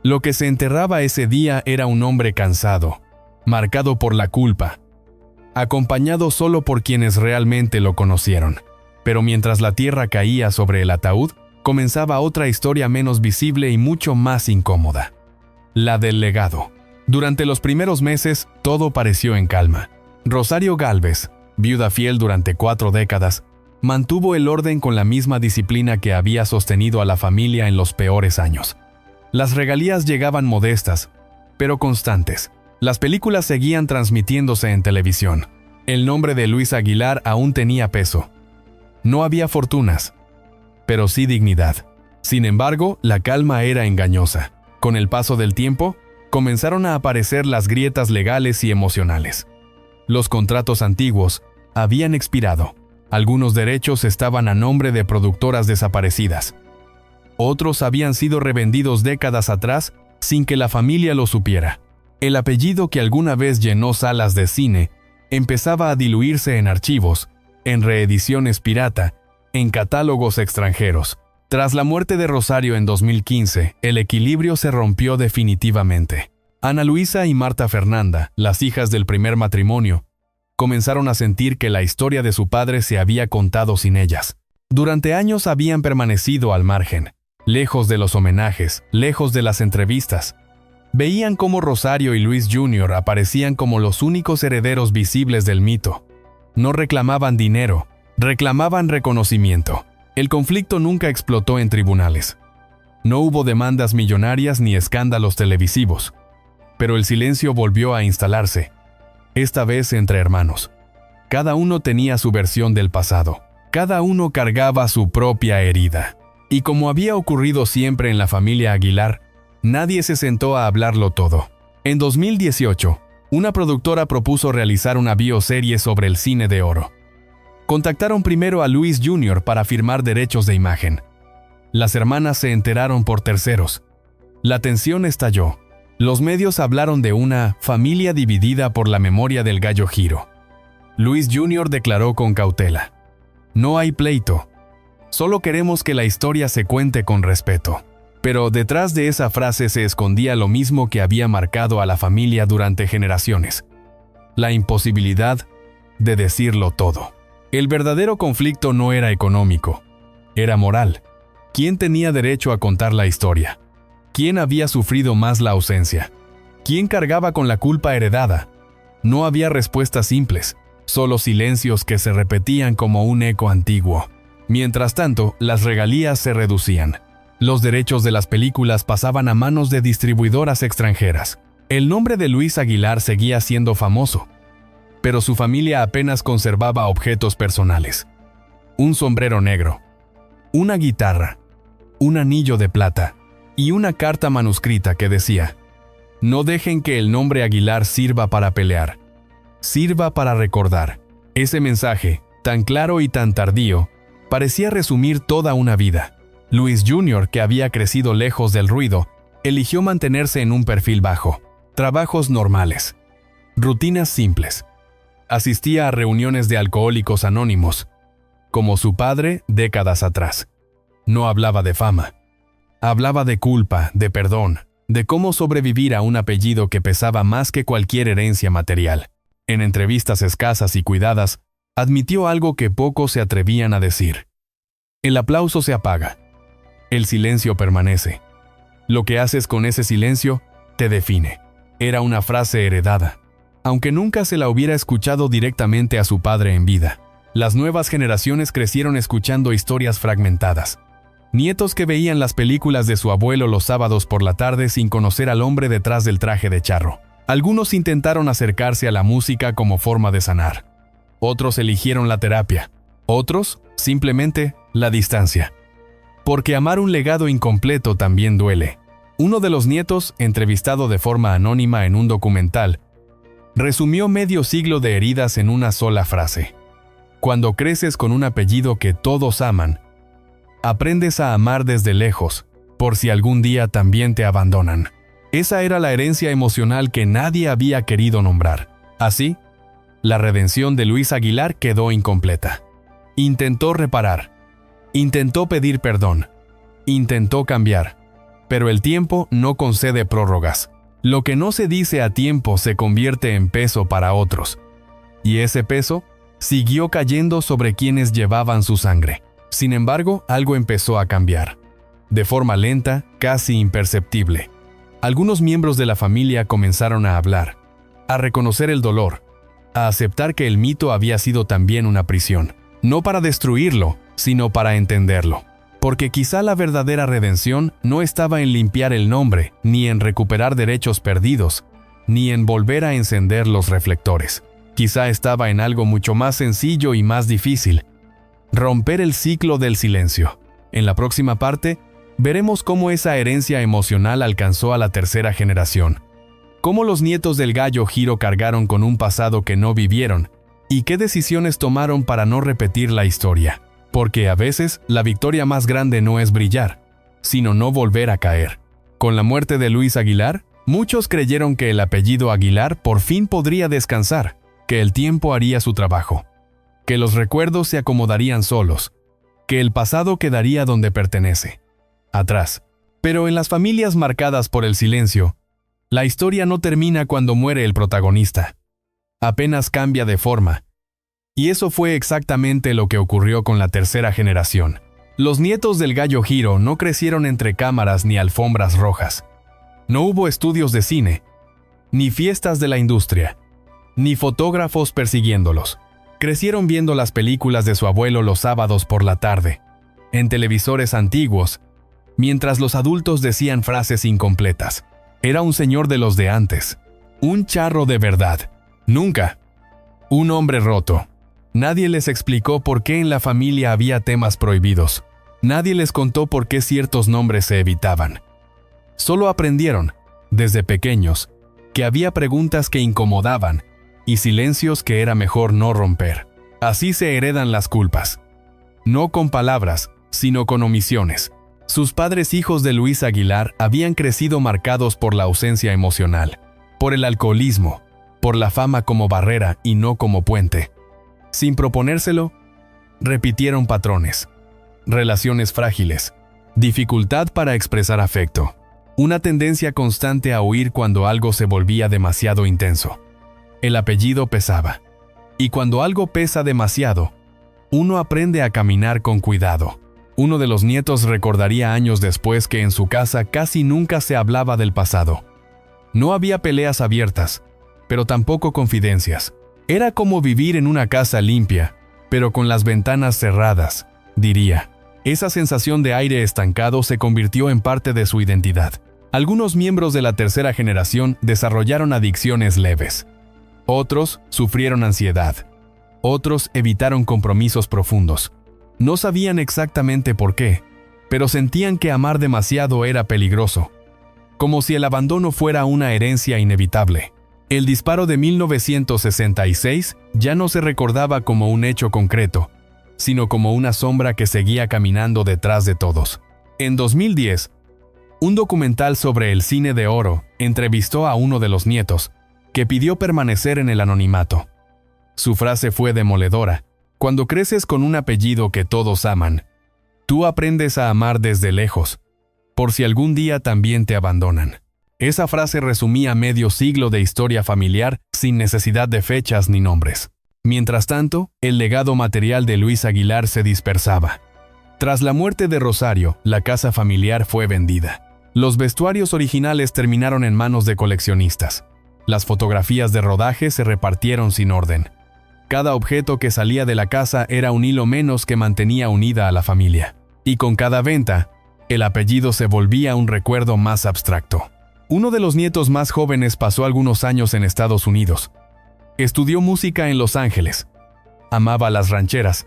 Lo que se enterraba ese día era un hombre cansado, marcado por la culpa, acompañado solo por quienes realmente lo conocieron. Pero mientras la tierra caía sobre el ataúd, comenzaba otra historia menos visible y mucho más incómoda. La del legado. Durante los primeros meses, todo pareció en calma. Rosario Gálvez, viuda fiel durante 4 décadas, mantuvo el orden con la misma disciplina que había sostenido a la familia en los peores años. Las regalías llegaban modestas, pero constantes. Las películas seguían transmitiéndose en televisión. El nombre de Luis Aguilar aún tenía peso. No había fortunas, pero sí dignidad. Sin embargo, la calma era engañosa. Con el paso del tiempo, comenzaron a aparecer las grietas legales y emocionales. Los contratos antiguos habían expirado. Algunos derechos estaban a nombre de productoras desaparecidas. Otros habían sido revendidos décadas atrás sin que la familia lo supiera. El apellido que alguna vez llenó salas de cine empezaba a diluirse en archivos, en reediciones pirata, en catálogos extranjeros. Tras la muerte de Rosario en 2015, el equilibrio se rompió definitivamente. Ana Luisa y Marta Fernanda, las hijas del primer matrimonio, comenzaron a sentir que la historia de su padre se había contado sin ellas. Durante años habían permanecido al margen, lejos de los homenajes, lejos de las entrevistas. Veían cómo Rosario y Luis Jr. aparecían como los únicos herederos visibles del mito. No reclamaban dinero, reclamaban reconocimiento. El conflicto nunca explotó en tribunales. No hubo demandas millonarias ni escándalos televisivos. Pero el silencio volvió a instalarse, esta vez entre hermanos. Cada uno tenía su versión del pasado. Cada uno cargaba su propia herida. Y como había ocurrido siempre en la familia Aguilar, nadie se sentó a hablarlo todo. En 2018, una productora propuso realizar una bioserie sobre el cine de oro. Contactaron primero a Luis Jr. para firmar derechos de imagen. Las hermanas se enteraron por terceros. La tensión estalló. Los medios hablaron de una familia dividida por la memoria del gallo Giro. Luis Jr. declaró con cautela: «No hay pleito. Solo queremos que la historia se cuente con respeto». Pero detrás de esa frase se escondía lo mismo que había marcado a la familia durante generaciones: la imposibilidad de decirlo todo. El verdadero conflicto no era económico, era moral. ¿Quién tenía derecho a contar la historia? ¿Quién había sufrido más la ausencia? ¿Quién cargaba con la culpa heredada? No había respuestas simples, solo silencios que se repetían como un eco antiguo. Mientras tanto, las regalías se reducían. Los derechos de las películas pasaban a manos de distribuidoras extranjeras. El nombre de Luis Aguilar seguía siendo famoso, pero su familia apenas conservaba objetos personales. Un sombrero negro, una guitarra, un anillo de plata y una carta manuscrita que decía: «No dejen que el nombre Aguilar sirva para pelear, sirva para recordar». Ese mensaje, tan claro y tan tardío, parecía resumir toda una vida. Luis Jr., que había crecido lejos del ruido, eligió mantenerse en un perfil bajo. Trabajos normales, rutinas simples. Asistía a reuniones de alcohólicos anónimos, como su padre décadas atrás. No hablaba de fama. Hablaba de culpa, de perdón, de cómo sobrevivir a un apellido que pesaba más que cualquier herencia material. En entrevistas escasas y cuidadas, admitió algo que pocos se atrevían a decir: el aplauso se apaga. El silencio permanece. Lo que haces con ese silencio te define. Era una frase heredada, aunque nunca se la hubiera escuchado directamente a su padre en vida. Las nuevas generaciones crecieron escuchando historias fragmentadas. Nietos que veían las películas de su abuelo los sábados por la tarde sin conocer al hombre detrás del traje de charro. Algunos intentaron acercarse a la música como forma de sanar. Otros eligieron la terapia. Otros, simplemente, la distancia. Porque amar un legado incompleto también duele. Uno de los nietos, entrevistado de forma anónima en un documental, resumió medio siglo de heridas en una sola frase. Cuando creces con un apellido que todos aman, aprendes a amar desde lejos, por si algún día también te abandonan. Esa era la herencia emocional que nadie había querido nombrar. Así, la redención de Luis Aguilar quedó incompleta. Intentó reparar, intentó pedir perdón, intentó cambiar, pero el tiempo no concede prórrogas. Lo que no se dice a tiempo se convierte en peso para otros, y ese peso siguió cayendo sobre quienes llevaban su sangre. Sin embargo, algo empezó a cambiar. De forma lenta, casi imperceptible. Algunos miembros de la familia comenzaron a hablar, a reconocer el dolor, a aceptar que el mito había sido también una prisión. No para destruirlo, sino para entenderlo. Porque quizá la verdadera redención no estaba en limpiar el nombre, ni en recuperar derechos perdidos, ni en volver a encender los reflectores. Quizá estaba en algo mucho más sencillo y más difícil: romper el ciclo del silencio. En la próxima parte, veremos cómo esa herencia emocional alcanzó a la tercera generación, cómo los nietos del Gallo Giro cargaron con un pasado que no vivieron, y qué decisiones tomaron para no repetir la historia. Porque a veces la victoria más grande no es brillar, sino no volver a caer. Con la muerte de Luis Aguilar, muchos creyeron que el apellido Aguilar por fin podría descansar, que el tiempo haría su trabajo, que los recuerdos se acomodarían solos, que el pasado quedaría donde pertenece, atrás. Pero en las familias marcadas por el silencio, la historia no termina cuando muere el protagonista. Apenas cambia de forma. Y eso fue exactamente lo que ocurrió con la tercera generación. Los nietos del Gallo Giro no crecieron entre cámaras ni alfombras rojas. No hubo estudios de cine, ni fiestas de la industria, ni fotógrafos persiguiéndolos. Crecieron viendo las películas de su abuelo los sábados por la tarde, en televisores antiguos, mientras los adultos decían frases incompletas. Era un señor de los de antes, un charro de verdad. Nunca un hombre roto. Nadie les explicó por qué en la familia había temas prohibidos. Nadie les contó por qué ciertos nombres se evitaban. Solo aprendieron, desde pequeños, que había preguntas que incomodaban y silencios que era mejor no romper. Así se heredan las culpas. No con palabras, sino con omisiones. Sus padres, hijos de Luis Aguilar, habían crecido marcados por la ausencia emocional, por el alcoholismo, por la fama como barrera y no como puente. Sin proponérselo, repitieron patrones, relaciones frágiles, dificultad para expresar afecto, una tendencia constante a huir cuando algo se volvía demasiado intenso. El apellido pesaba, y cuando algo pesa demasiado, uno aprende a caminar con cuidado. Uno de los nietos recordaría años después que en su casa casi nunca se hablaba del pasado. No había peleas abiertas, pero tampoco confidencias. Era como vivir en una casa limpia, pero con las ventanas cerradas, diría. Esa sensación de aire estancado se convirtió en parte de su identidad. Algunos miembros de la tercera generación desarrollaron adicciones leves. Otros sufrieron ansiedad. Otros evitaron compromisos profundos. No sabían exactamente por qué, pero sentían que amar demasiado era peligroso, como si el abandono fuera una herencia inevitable. El disparo de 1966 ya no se recordaba como un hecho concreto, sino como una sombra que seguía caminando detrás de todos. En 2010, un documental sobre el cine de oro entrevistó a uno de los nietos, que pidió permanecer en el anonimato. Su frase fue demoledora: cuando creces con un apellido que todos aman, tú aprendes a amar desde lejos, por si algún día también te abandonan. Esa frase resumía medio siglo de historia familiar sin necesidad de fechas ni nombres. Mientras tanto, el legado material de Luis Aguilar se dispersaba. Tras la muerte de Rosario, la casa familiar fue vendida. Los vestuarios originales terminaron en manos de coleccionistas. Las fotografías de rodaje se repartieron sin orden. Cada objeto que salía de la casa era un hilo menos que mantenía unida a la familia. Y con cada venta, el apellido se volvía un recuerdo más abstracto. Uno de los nietos más jóvenes pasó algunos años en Estados Unidos. Estudió música en Los Ángeles. Amaba las rancheras,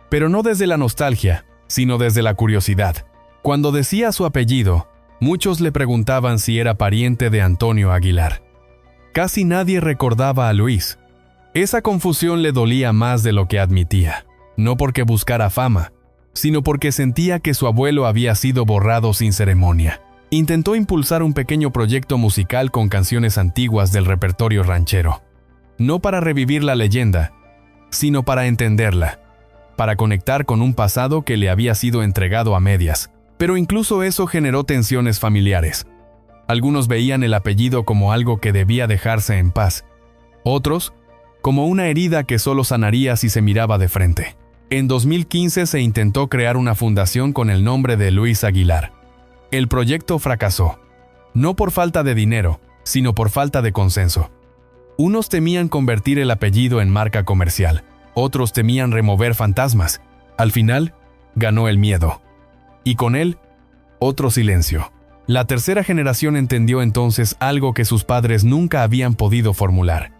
pero no desde la nostalgia, sino desde la curiosidad. Cuando decía su apellido, muchos le preguntaban si era pariente de Antonio Aguilar. Casi nadie recordaba a Luis. Esa confusión le dolía más de lo que admitía, no porque buscara fama, sino porque sentía que su abuelo había sido borrado sin ceremonia. Intentó impulsar un pequeño proyecto musical con canciones antiguas del repertorio ranchero, no para revivir la leyenda, sino para entenderla, para conectar con un pasado que le había sido entregado a medias. Pero incluso eso generó tensiones familiares. Algunos veían el apellido como algo que debía dejarse en paz, otros como una herida que solo sanaría si se miraba de frente. En 2015 se intentó crear una fundación con el nombre de Luis Aguilar. El proyecto fracasó, no por falta de dinero, sino por falta de consenso. Unos temían convertir el apellido en marca comercial, otros temían remover fantasmas. Al final, ganó el miedo. Y con él, otro silencio. La tercera generación entendió entonces algo que sus padres nunca habían podido formular.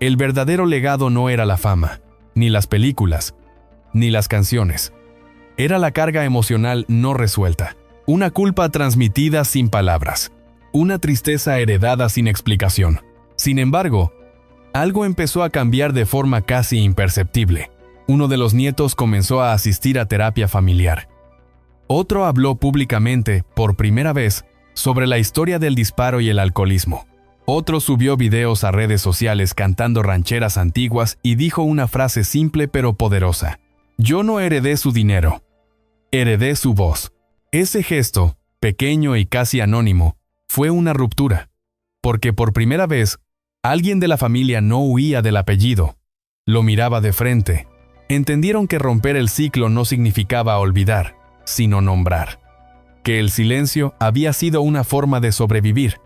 El verdadero legado no era la fama, ni las películas, ni las canciones. Era la carga emocional no resuelta, una culpa transmitida sin palabras, una tristeza heredada sin explicación. Sin embargo, algo empezó a cambiar de forma casi imperceptible. Uno de los nietos comenzó a asistir a terapia familiar. Otro habló públicamente, por primera vez, sobre la historia del disparo y el alcoholismo. Otro subió videos a redes sociales cantando rancheras antiguas y dijo una frase simple pero poderosa: "Yo no heredé su dinero, heredé su voz". Ese gesto, pequeño y casi anónimo, fue una ruptura, porque por primera vez, alguien de la familia no huía del apellido, lo miraba de frente. Entendieron que romper el ciclo no significaba olvidar, sino nombrar. Que el silencio había sido una forma de sobrevivir,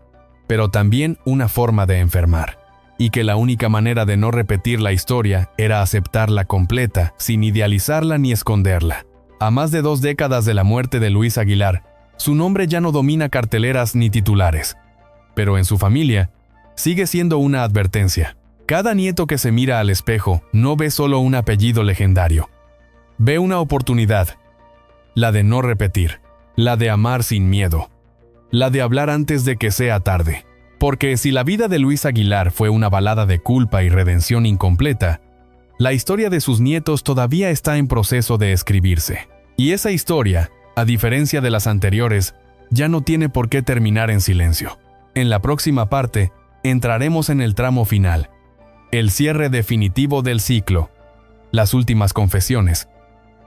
pero también una forma de enfermar. Y que la única manera de no repetir la historia era aceptarla completa, sin idealizarla ni esconderla. A más de 2 décadas de la muerte de Luis Aguilar, su nombre ya no domina carteleras ni titulares. Pero en su familia, sigue siendo una advertencia. Cada nieto que se mira al espejo no ve solo un apellido legendario. Ve una oportunidad. La de no repetir. La de amar sin miedo. La de hablar antes de que sea tarde. Porque si la vida de Luis Aguilar fue una balada de culpa y redención incompleta, la historia de sus nietos todavía está en proceso de escribirse. Y esa historia, a diferencia de las anteriores, ya no tiene por qué terminar en silencio. En la próxima parte, entraremos en el tramo final, el cierre definitivo del ciclo, las últimas confesiones,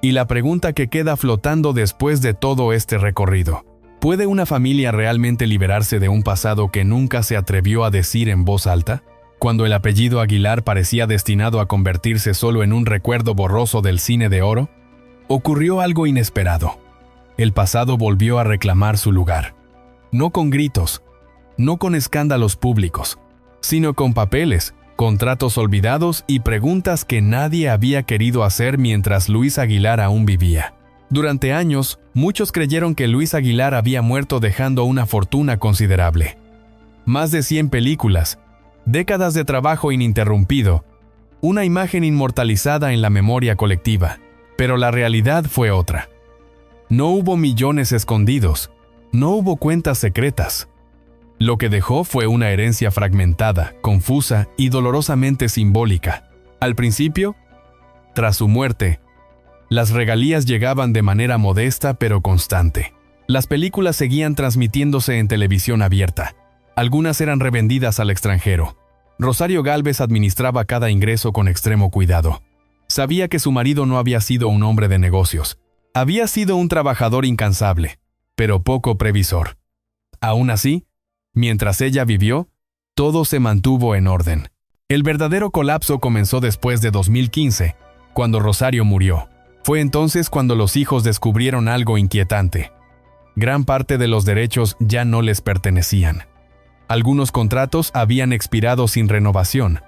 y la pregunta que queda flotando después de todo este recorrido. ¿Puede una familia realmente liberarse de un pasado que nunca se atrevió a decir en voz alta? Cuando el apellido Aguilar parecía destinado a convertirse solo en un recuerdo borroso del cine de oro, ocurrió algo inesperado. El pasado volvió a reclamar su lugar. No con gritos, no con escándalos públicos, sino con papeles, contratos olvidados y preguntas que nadie había querido hacer mientras Luis Aguilar aún vivía. Durante años, muchos creyeron que Luis Aguilar había muerto dejando una fortuna considerable. Más de 100 películas, décadas de trabajo ininterrumpido, una imagen inmortalizada en la memoria colectiva. Pero la realidad fue otra. No hubo millones escondidos, no hubo cuentas secretas. Lo que dejó fue una herencia fragmentada, confusa y dolorosamente simbólica. Al principio, tras su muerte, las regalías llegaban de manera modesta pero constante. Las películas seguían transmitiéndose en televisión abierta. Algunas eran revendidas al extranjero. Rosario Gálvez administraba cada ingreso con extremo cuidado. Sabía que su marido no había sido un hombre de negocios. Había sido un trabajador incansable, pero poco previsor. Aún así, mientras ella vivió, todo se mantuvo en orden. El verdadero colapso comenzó después de 2015, cuando Rosario murió. Fue entonces cuando los hijos descubrieron algo inquietante. Gran parte de los derechos ya no les pertenecían. Algunos contratos habían expirado sin renovación.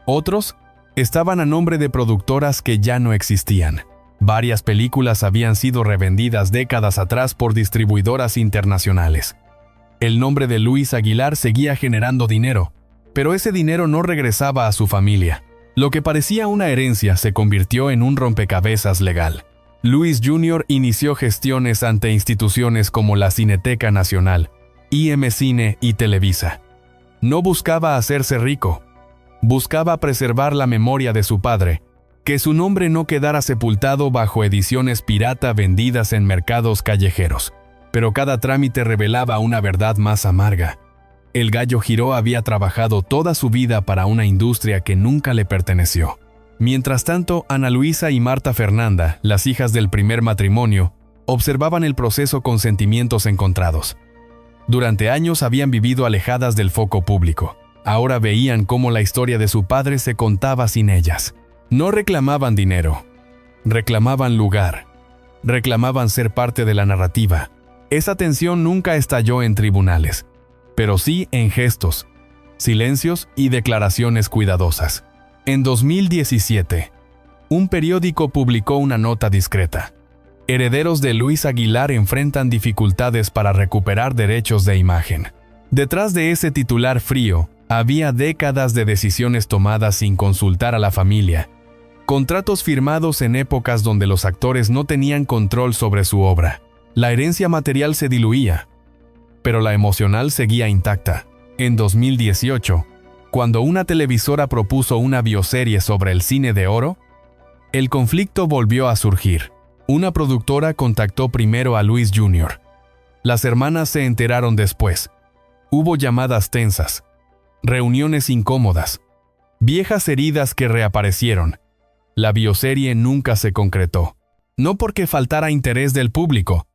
Otros estaban a nombre de productoras que ya no existían. Varias películas habían sido revendidas décadas atrás por distribuidoras internacionales. El nombre de Luis Aguilar seguía generando dinero, pero ese dinero no regresaba a su familia. Lo que parecía una herencia se convirtió en un rompecabezas legal. Luis Jr. inició gestiones ante instituciones como la Cineteca Nacional, IM Cine y Televisa. No buscaba hacerse rico, buscaba preservar la memoria de su padre, que su nombre no quedara sepultado bajo ediciones pirata vendidas en mercados callejeros. Pero cada trámite revelaba una verdad más amarga. El Gallo Giró había trabajado toda su vida para una industria que nunca le perteneció. Mientras tanto, Ana Luisa y Marta Fernanda, las hijas del primer matrimonio, observaban el proceso con sentimientos encontrados. Durante años habían vivido alejadas del foco público. Ahora veían cómo la historia de su padre se contaba sin ellas. No reclamaban dinero, reclamaban lugar, reclamaban ser parte de la narrativa. Esa tensión nunca estalló en tribunales, pero sí en gestos, silencios y declaraciones cuidadosas. En 2017, un periódico publicó una nota discreta. Herederos de Luis Aguilar enfrentan dificultades para recuperar derechos de imagen. Detrás de ese titular frío, había décadas de decisiones tomadas sin consultar a la familia. Contratos firmados en épocas donde los actores no tenían control sobre su obra. La herencia material se diluía, pero la emocional seguía intacta. En 2018, cuando una televisora propuso una bioserie sobre el cine de oro, el conflicto volvió a surgir. Una productora contactó primero a Luis Jr. Las hermanas se enteraron después. Hubo llamadas tensas, reuniones incómodas, viejas heridas que reaparecieron. La bioserie nunca se concretó. No porque faltara interés del público,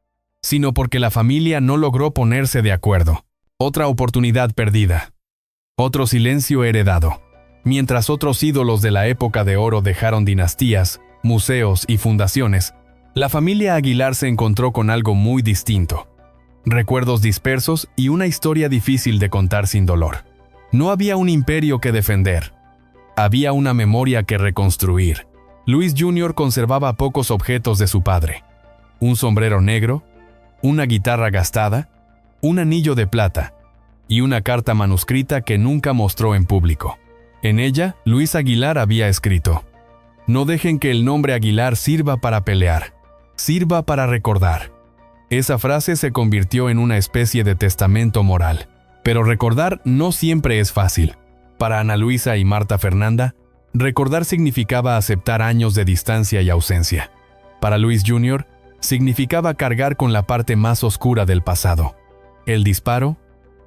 sino porque la familia no logró ponerse de acuerdo. Otra oportunidad perdida. Otro silencio heredado. Mientras otros ídolos de la época de oro dejaron dinastías, museos y fundaciones, la familia Aguilar se encontró con algo muy distinto. Recuerdos dispersos y una historia difícil de contar sin dolor. No había un imperio que defender. Había una memoria que reconstruir. Luis Jr. conservaba pocos objetos de su padre. Un sombrero negro, una guitarra gastada, un anillo de plata y una carta manuscrita que nunca mostró en público. En ella, Luis Aguilar había escrito: «No dejen que el nombre Aguilar sirva para pelear, sirva para recordar». Esa frase se convirtió en una especie de testamento moral. Pero recordar no siempre es fácil. Para Ana Luisa y Marta Fernanda, recordar significaba aceptar años de distancia y ausencia. Para Luis Jr., significaba cargar con la parte más oscura del pasado. El disparo,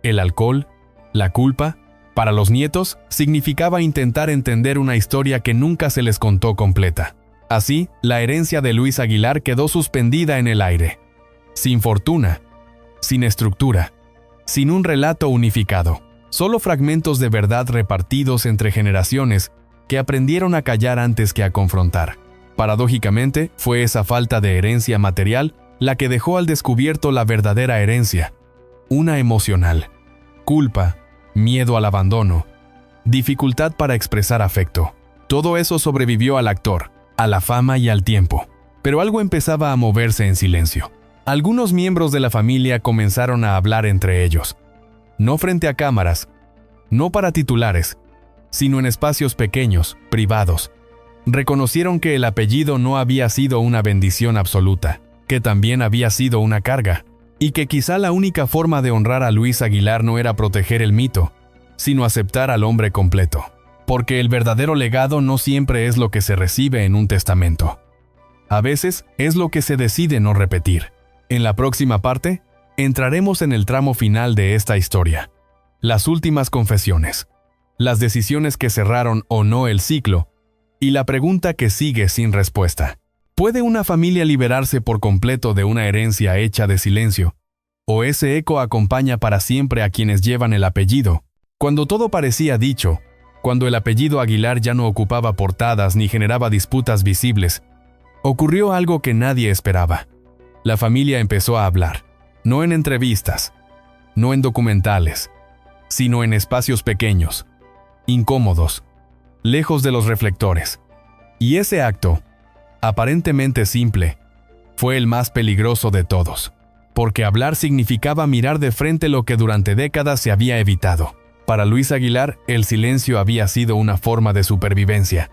el alcohol, la culpa. Para los nietos, significaba intentar entender una historia que nunca se les contó completa. Así, la herencia de Luis Aguilar quedó suspendida en el aire. Sin fortuna, sin estructura, sin un relato unificado. Solo fragmentos de verdad repartidos entre generaciones que aprendieron a callar antes que a confrontar. Paradójicamente, fue esa falta de herencia material la que dejó al descubierto la verdadera herencia, una emocional. Culpa, miedo al abandono, dificultad para expresar afecto. Todo eso sobrevivió al actor, a la fama y al tiempo. Pero algo empezaba a moverse en silencio. Algunos miembros de la familia comenzaron a hablar entre ellos. No frente a cámaras, no para titulares, sino en espacios pequeños, privados. Reconocieron que el apellido no había sido una bendición absoluta, que también había sido una carga, y que quizá la única forma de honrar a Luis Aguilar no era proteger el mito, sino aceptar al hombre completo. Porque el verdadero legado no siempre es lo que se recibe en un testamento. A veces es lo que se decide no repetir. En la próxima parte, entraremos en el tramo final de esta historia. Las últimas confesiones, las decisiones que cerraron o no el ciclo, y la pregunta que sigue sin respuesta. ¿Puede una familia liberarse por completo de una herencia hecha de silencio? ¿O ese eco acompaña para siempre a quienes llevan el apellido? Cuando todo parecía dicho, cuando el apellido Aguilar ya no ocupaba portadas ni generaba disputas visibles, ocurrió algo que nadie esperaba. La familia empezó a hablar, no en entrevistas, no en documentales, sino en espacios pequeños, incómodos, lejos de los reflectores. Y ese acto, aparentemente simple, fue el más peligroso de todos, porque hablar significaba mirar de frente lo que durante décadas se había evitado. Para Luis Aguilar, el silencio había sido una forma de supervivencia.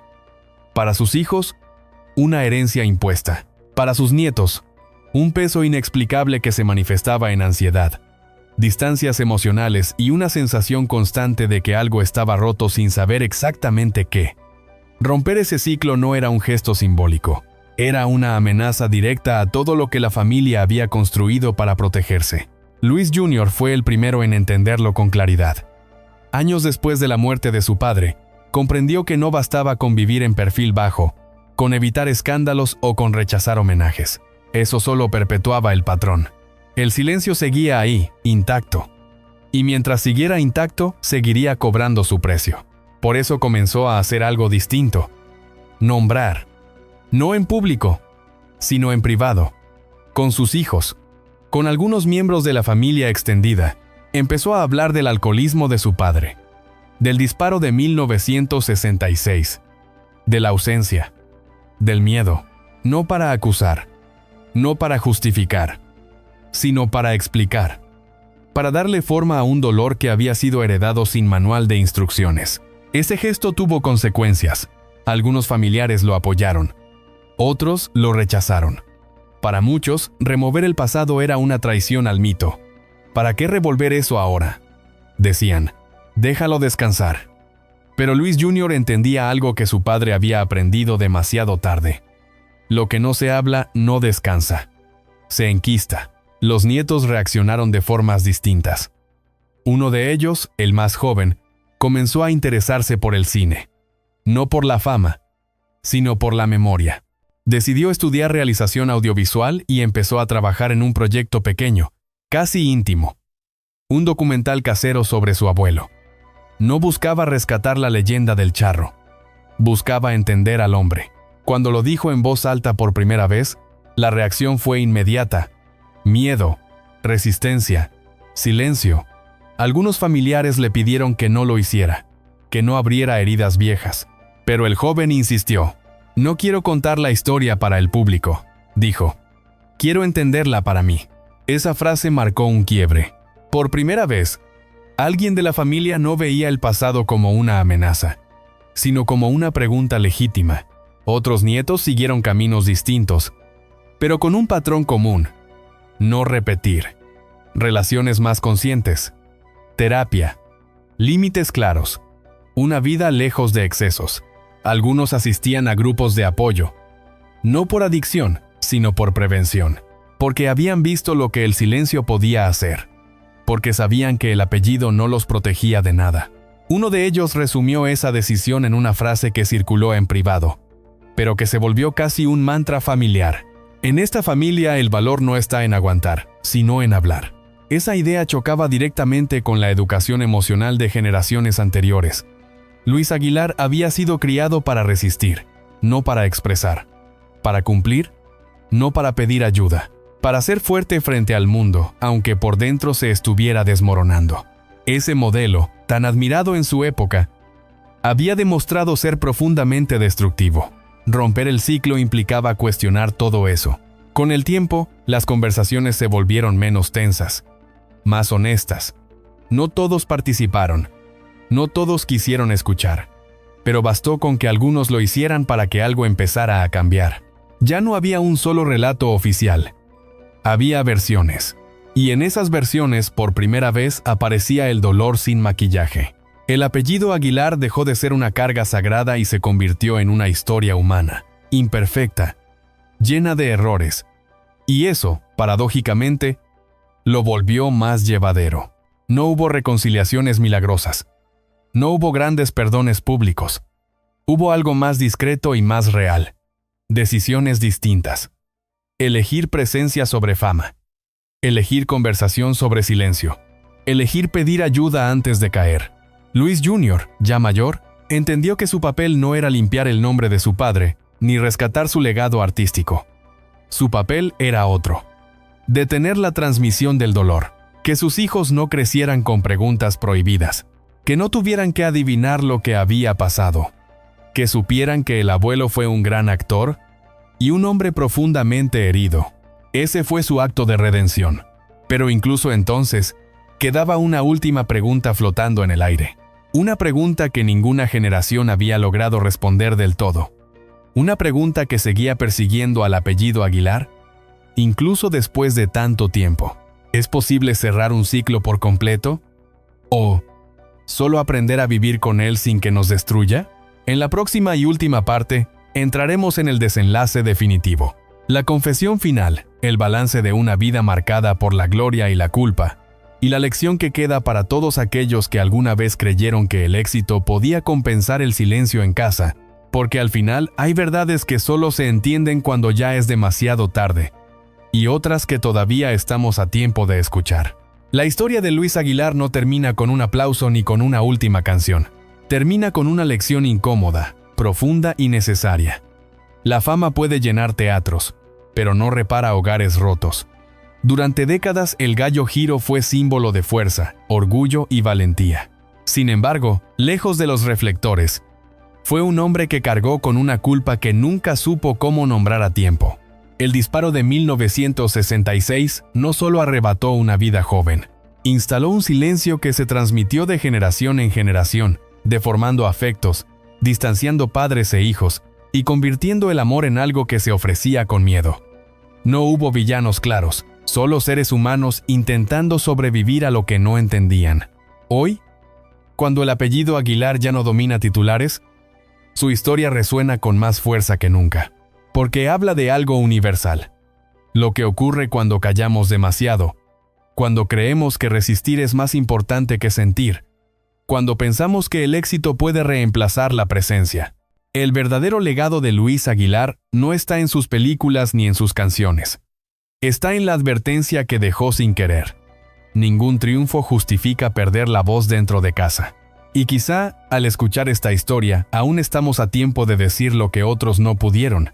Para sus hijos, una herencia impuesta. Para sus nietos, un peso inexplicable que se manifestaba en ansiedad, distancias emocionales y una sensación constante de que algo estaba roto sin saber exactamente qué. Romper ese ciclo no era un gesto simbólico, era una amenaza directa a todo lo que la familia había construido para protegerse. Luis Jr. fue el primero en entenderlo con claridad. Años después de la muerte de su padre, comprendió que no bastaba con vivir en perfil bajo, con evitar escándalos o con rechazar homenajes. Eso solo perpetuaba el patrón. El silencio seguía ahí, intacto. Y mientras siguiera intacto, seguiría cobrando su precio. Por eso comenzó a hacer algo distinto. Nombrar. No en público, sino en privado. Con sus hijos. Con algunos miembros de la familia extendida. Empezó a hablar del alcoholismo de su padre. Del disparo de 1966. De la ausencia. Del miedo. No para acusar. No para justificar. Sino para explicar. Para darle forma a un dolor que había sido heredado sin manual de instrucciones. Ese gesto tuvo consecuencias. Algunos familiares lo apoyaron. Otros lo rechazaron. Para muchos, remover el pasado era una traición al mito. ¿Para qué revolver eso ahora?, decían. Déjalo descansar. Pero Luis Jr. entendía algo que su padre había aprendido demasiado tarde. Lo que no se habla no descansa. Se enquista. Los nietos reaccionaron de formas distintas. Uno de ellos, el más joven, comenzó a interesarse por el cine. No por la fama, sino por la memoria. Decidió estudiar realización audiovisual y empezó a trabajar en un proyecto pequeño, casi íntimo. Un documental casero sobre su abuelo. No buscaba rescatar la leyenda del charro. Buscaba entender al hombre. Cuando lo dijo en voz alta por primera vez, la reacción fue inmediata. Miedo, resistencia, silencio. Algunos familiares le pidieron que no lo hiciera, que no abriera heridas viejas. Pero el joven insistió. No quiero contar la historia para el público, dijo. Quiero entenderla para mí. Esa frase marcó un quiebre. Por primera vez, alguien de la familia no veía el pasado como una amenaza, sino como una pregunta legítima. Otros nietos siguieron caminos distintos, pero con un patrón común. No repetir. Relaciones más conscientes. Terapia. Límites claros. Una vida lejos de excesos. Algunos asistían a grupos de apoyo. No por adicción, sino por prevención. Porque habían visto lo que el silencio podía hacer. Porque sabían que el apellido no los protegía de nada. Uno de ellos resumió esa decisión en una frase que circuló en privado, pero que se volvió casi un mantra familiar. En esta familia el valor no está en aguantar, sino en hablar. Esa idea chocaba directamente con la educación emocional de generaciones anteriores. Luis Aguilar había sido criado para resistir, no para expresar. Para cumplir, no para pedir ayuda. Para ser fuerte frente al mundo, aunque por dentro se estuviera desmoronando. Ese modelo, tan admirado en su época, había demostrado ser profundamente destructivo. Romper el ciclo implicaba cuestionar todo eso. Con el tiempo, las conversaciones se volvieron menos tensas, más honestas. No todos participaron, no todos quisieron escuchar, pero bastó con que algunos lo hicieran para que algo empezara a cambiar. Ya no había un solo relato oficial. Había versiones. Y en esas versiones, por primera vez, aparecía el dolor sin maquillaje. El apellido Aguilar dejó de ser una carga sagrada y se convirtió en una historia humana, imperfecta, llena de errores. Y eso, paradójicamente, lo volvió más llevadero. No hubo reconciliaciones milagrosas. No hubo grandes perdones públicos. Hubo algo más discreto y más real. Decisiones distintas. Elegir presencia sobre fama. Elegir conversación sobre silencio. Elegir pedir ayuda antes de caer. Luis Jr., ya mayor, entendió que su papel no era limpiar el nombre de su padre, ni rescatar su legado artístico. Su papel era otro. Detener la transmisión del dolor. Que sus hijos no crecieran con preguntas prohibidas. Que no tuvieran que adivinar lo que había pasado. Que supieran que el abuelo fue un gran actor, y un hombre profundamente herido. Ese fue su acto de redención. Pero incluso entonces, quedaba una última pregunta flotando en el aire. Una pregunta que ninguna generación había logrado responder del todo. Una pregunta que seguía persiguiendo al apellido Aguilar, incluso después de tanto tiempo. ¿Es posible cerrar un ciclo por completo? ¿O solo aprender a vivir con él sin que nos destruya? En la próxima y última parte, entraremos en el desenlace definitivo. La confesión final, el balance de una vida marcada por la gloria y la culpa, y la lección que queda para todos aquellos que alguna vez creyeron que el éxito podía compensar el silencio en casa, porque al final hay verdades que solo se entienden cuando ya es demasiado tarde, y otras que todavía estamos a tiempo de escuchar. La historia de Luis Aguilar no termina con un aplauso ni con una última canción. Termina con una lección incómoda, profunda y necesaria. La fama puede llenar teatros, pero no repara hogares rotos. Durante décadas el Gallo Giro fue símbolo de fuerza, orgullo y valentía. Sin embargo, lejos de los reflectores, fue un hombre que cargó con una culpa que nunca supo cómo nombrar a tiempo. El disparo de 1966 no solo arrebató una vida joven, instaló un silencio que se transmitió de generación en generación, deformando afectos, distanciando padres e hijos, y convirtiendo el amor en algo que se ofrecía con miedo. No hubo villanos claros, solo seres humanos intentando sobrevivir a lo que no entendían. Hoy, cuando el apellido Aguilar ya no domina titulares, su historia resuena con más fuerza que nunca, porque habla de algo universal. Lo que ocurre cuando callamos demasiado, cuando creemos que resistir es más importante que sentir, cuando pensamos que el éxito puede reemplazar la presencia. El verdadero legado de Luis Aguilar no está en sus películas ni en sus canciones. Está en la advertencia que dejó sin querer. Ningún triunfo justifica perder la voz dentro de casa. Y quizá, al escuchar esta historia, aún estamos a tiempo de decir lo que otros no pudieron.